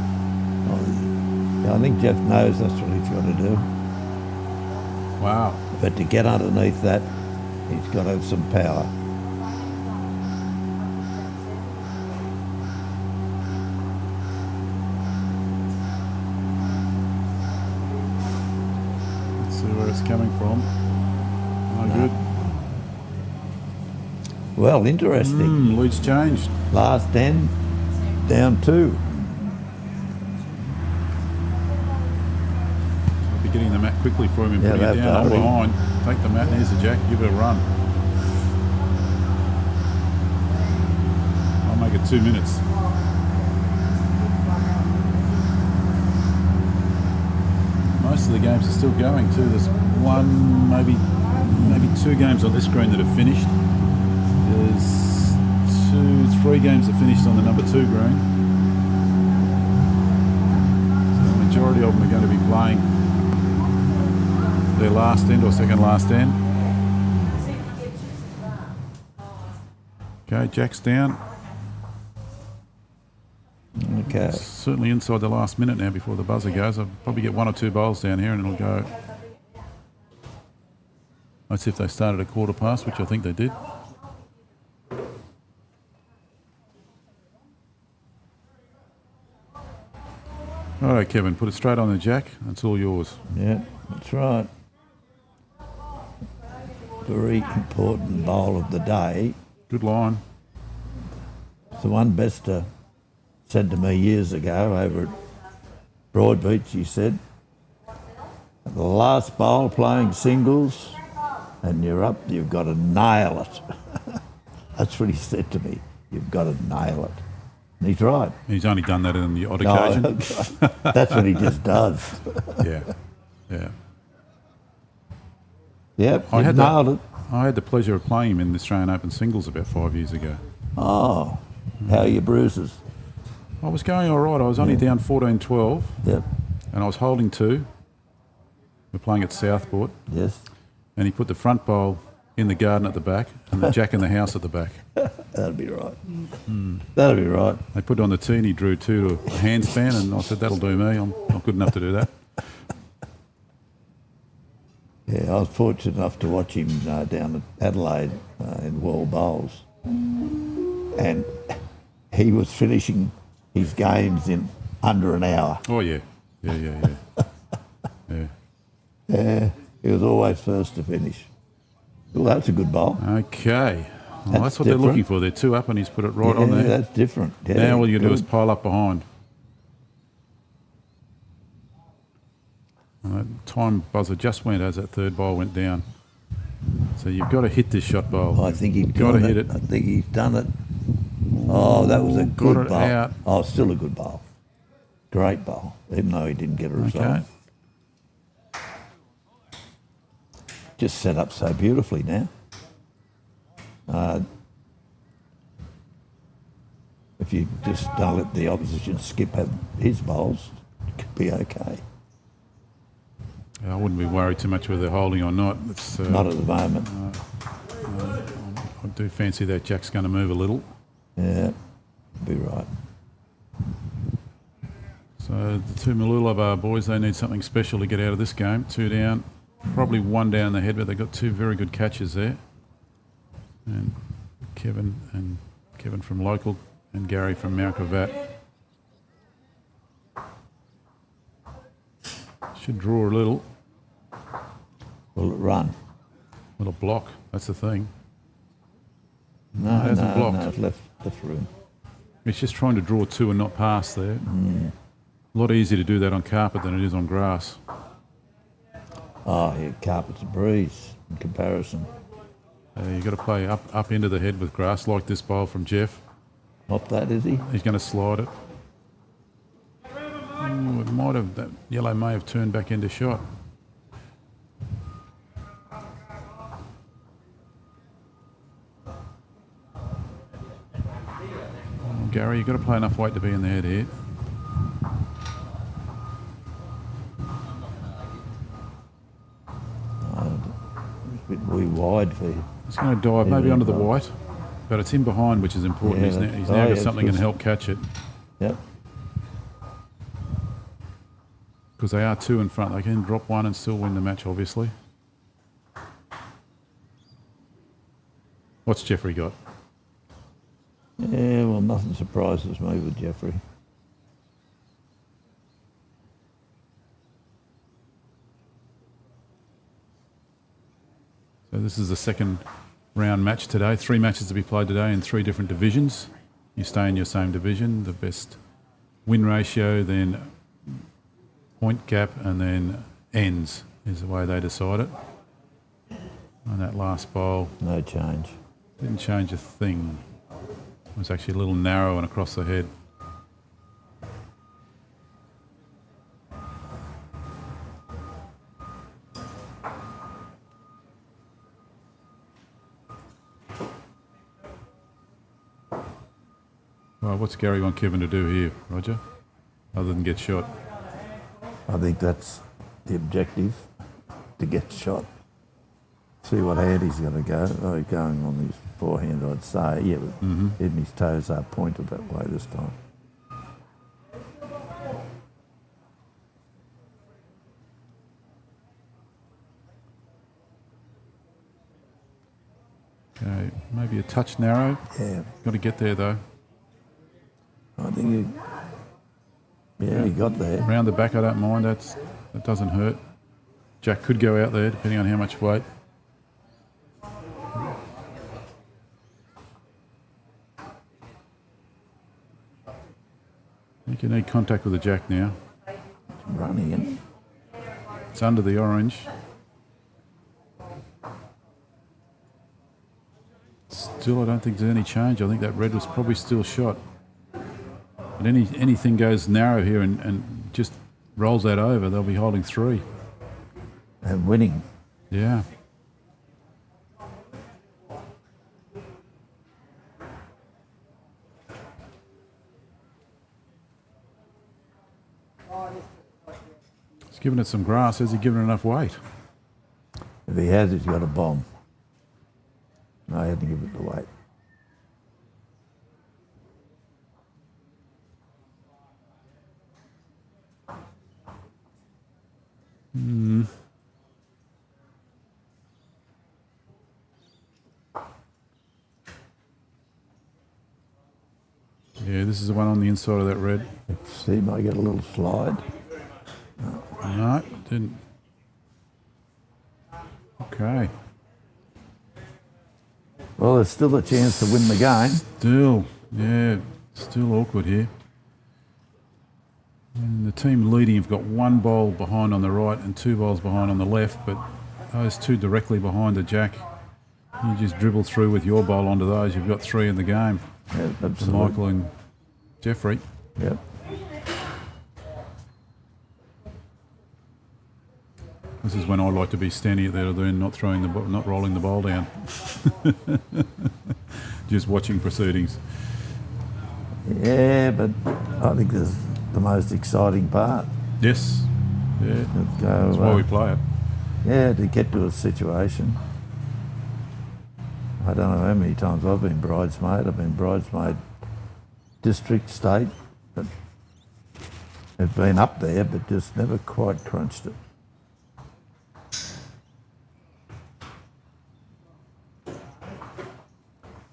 Yeah, I think Jeff knows that's what he's got to do. Wow. But to get underneath that, he's got to have some power. Let's see where it's coming from. Oh, good. Well, interesting. Lead's changed. Last 10, down 2. I'll be getting the mat quickly for him and Yeah, putting it they've down. I'm got him. behind. Take the mat. Here's the jack. Give it a run. I'll make it hit 2 minutes. Most of the games are still going too. There's one, maybe 2 games on this green that have finished. There's 3 games that finished on the number 2 green. So the majority of them are going to be playing their last end or second last end. Okay, Jack's down. Okay. Certainly inside the last minute now before the buzzer goes. I'll probably get 1 or 2 bowls down here and it'll go. Let's see if they started at 1/4 past, which I think they did. All right, Kevin, put it straight on the jack. That's all yours. Yeah, that's right. Very important bowl of the day. Good line. It's the one Bester said to me years ago over at Broadbeach. He said, the last bowl playing singles and you're up, you've got to nail it. That's what he said to me. You've got to nail it. And he's right. He's only done that on the odd occasion. No, that's what he just does. Yeah, yeah. Yep, I had nailed it. I had the pleasure of playing him in the Australian Open singles about 5 years ago. Oh, how are your bruises? I was going all right. I was only down 14-12, Yep, and I was holding 2. We're playing at Southport, yes. and he put the front bowl in the garden at the back and the jack in the house at the back. That'll be right. That'll be right. They put it on the tee and he drew 2 to a handspan, and I said, that'll do me. I'm not good enough to do that. Yeah, I was fortunate enough to watch him down at Adelaide in World Bowls. And he was finishing his games in under an hour. Oh, yeah. Yeah. Yeah, he was always first to finish. Well, that's a good bowl. Okay. Well, that's what different. they're looking for. They're 2 up and he's put it right on there. That's different. Yeah, Now all you do good. is pile up behind. Time buzzer just went as that third bowl went down. So you've got to hit this shot bowl. I think he's got to hit it. I think he's done it. Oh, that was a Got good it bowl. out. Oh, still a good bowl. Great bowl, even though he didn't get a result. Okay. Just set up so beautifully now. If you just don't let the opposition skip his bowls, it could be okay. I wouldn't be worried too much whether they're holding or not. It's, Not at the moment. I do fancy that Jack's going to move a little. Yeah, be right. So the 2 Malulabar boys, they need something special to get out of this game. 2 down, probably 1 down in the head, but they've got 2 very good catches there. And Kevin from local and Gary from Mount Gravatt. Should draw a little. Will it run? Little block, that's the thing. No, It hasn't blocked. it's left room. It's just trying to draw 2 and not pass there. A lot easier to do that on carpet than it is on grass. Oh, yeah, carpet's a breeze in comparison. You've got to play up into the head with grass, like this bowl from Jeff. Not that, is he? He's going to slide it. Ooh, it might have, that yellow may have turned back into shot. Oh, Gary, you've got to play enough weight to be in the head here. It's a bit wee wide for you. It's going to dive maybe onto the white, but it's in behind, which is important. Yeah, He's now got yeah, something that it's can help catch it. Yep. Because they are 2 in front. They can drop 1 and still win the match, obviously. What's Jeffrey got? Yeah, well, nothing surprises me with Jeffrey. So this is the second round match today. 3 matches to be played today in 3 different divisions. You stay in your same division. The best win ratio, then point gap, and then ends is the way they decide it. And that last bowl No change. didn't change a thing. It was actually a little narrow and across the head. Well, what's Gary want Kevin to do here, Roger? Other than get shot? I think that's the objective, to get shot. See what hand he's going to go. Oh, he's going on his forehand, I'd say. Yeah, but even his toes are pointed that way this time. Okay, maybe a touch narrow. Yeah. Got to get there though. I think he got there. Round the back, I don't mind. That doesn't hurt. Jack could go out there, depending on how much weight. I think you need contact with the Jack now. Running in. It's under the orange. Still, I don't think there's any change. I think that red was probably still shot. But anything goes narrow here and just rolls that over, they'll be holding 3. And winning. Yeah. He's giving it some grass. Has he given it enough weight? If he has, he's got a bomb. No, he hasn't given it the weight. Yeah, this is the one on the inside of that red. See, he might get a little slide. No, didn't. Okay. Well, there's still a chance to win the game. Still awkward here. And the team leading have got 1 bowl behind on the right and 2 bowls behind on the left, but those 2 directly behind the Jack, you just dribble through with your bowl onto those, you've got 3 in the game. Yeah, For absolutely. Michael and Jeffrey. Yep. This is when I like to be standing at there, not rolling the bowl down. Just watching proceedings. Yeah, but I think this is the most exciting part. Yes. Yeah. Let's go, That's why we play it. Yeah, to get to a situation. I don't know how many times I've been bridesmaid. I've been bridesmaid district, state, but it's been up there, but just never quite crunched it.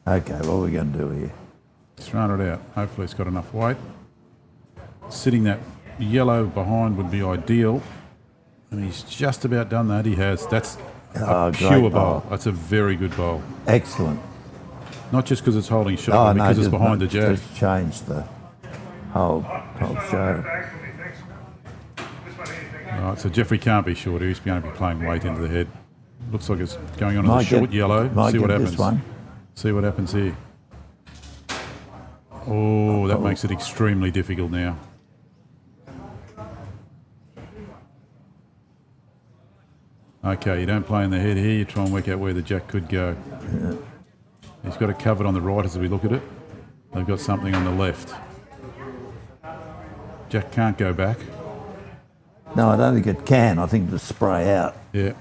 Okay, what are we going to do here? Just run it out. Hopefully it's got enough weight. Sitting that yellow behind would be ideal. And he's just about done that. He has. That's a pure bowl. That's a very good bowl. Excellent. Not just because it's holding shot, but because it's behind the Jack. Just changed the whole show. Right, so Jeffrey can't be short. He's going to be playing weight into the head. Looks like it's going on as a short yellow. Might See what get happens. this one. See what happens here. Oh, that makes it extremely difficult now. Okay, you don't play in the head here. You try and work out where the Jack could go. Yeah. He's got it covered on the right as we look at it. They've got something on the left. Jack can't go back. No, I don't think it can. I think the spray out. Yeah.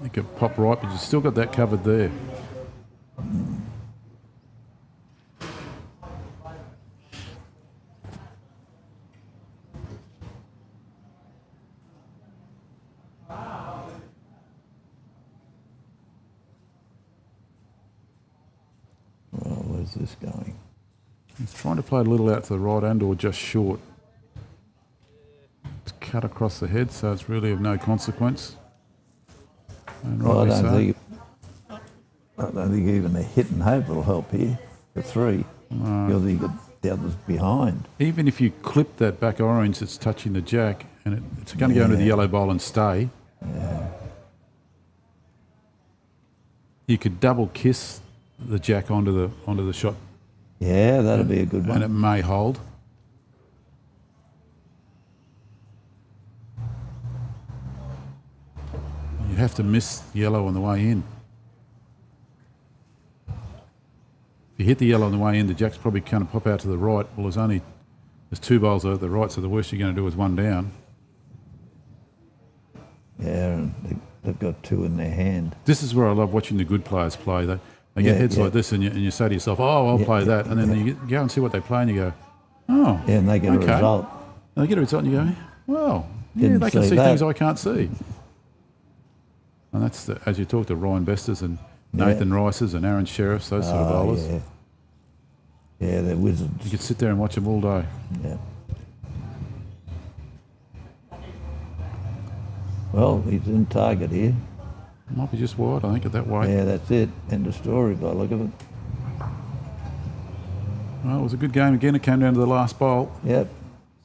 It could pop right, but you've still got that covered there. Well, where's this going? He's trying to play a little out to the right and or just short. It's cut across the head, so it's really of no consequence. And Well, I rightly don't think even a hit and hope will help here. The 3. Because you got the others behind. Even if you clip that back orange that's touching the Jack, and it's going to go into the yellow bowl and stay. Yeah. You could double kiss the jack onto the shot, Yeah, that'll be a good and it one. may hold. You have to miss yellow on the way in. If you hit the yellow on the way in, the jack's probably going to pop out to the right. Well, there's 2 bowls at the right, so the worst you're going to do is 1 down. Yeah, and they've got 2 in their hand. This is where I love watching the good players play. They get heads like this, and you say to yourself, "Oh, I'll play that," and then you go and see what they play, and you go, "Oh, Yeah, and they get a okay." result. And they get a result, and you go, "Well, yeah, Didn't they can see see that. things I can't see." And that's as you talk to Ryan Besters and Nathan Rices and Aaron Sheriffs, those sort of bowlers. Yeah. Yeah, they're You wizards. could sit there and watch them all day. Yeah. Well, he's in target here. Might be just wide, I think, at that weight. Yeah, that's it. End of story by the look of it. Well, it was a good game again. It came down to the last bowl. Yep.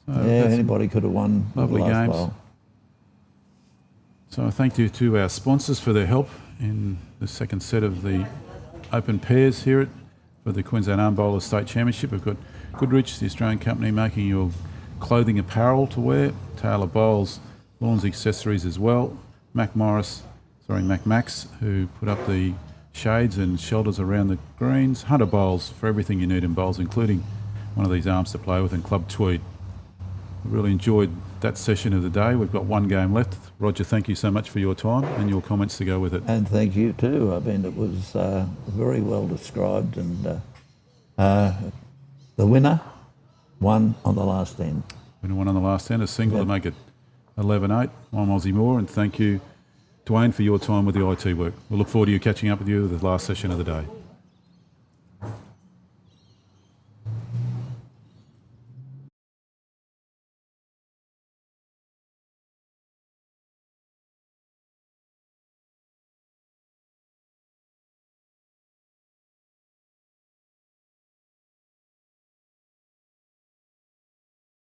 So Yeah, that's anybody could have won the lovely last games. bowl. So thank you to our sponsors for their help in the second set of the open pairs here for the Queensland Arm Bowlers State Championship. We've got Goodrich, the Australian company, making your clothing apparel to wear. Taylor Bowles, lawns accessories as well. Mac Max, who put up the shades and shelters around the greens. Hunter Bowls for everything you need in bowls, including one of these arms to play with, and Club Tweed. I really enjoyed that session of the day. We've got 1 game left. Roger, thank you so much for your time and your comments to go with it. And thank you too. I mean, it was very well described, and the winner won on the last end. Winner won on the last end, a single to make it 11-8. I'm Aussie Moore, and thank you, Dwayne, for your time with the IT work. We'll look forward to you catching up with you with the last session of the day.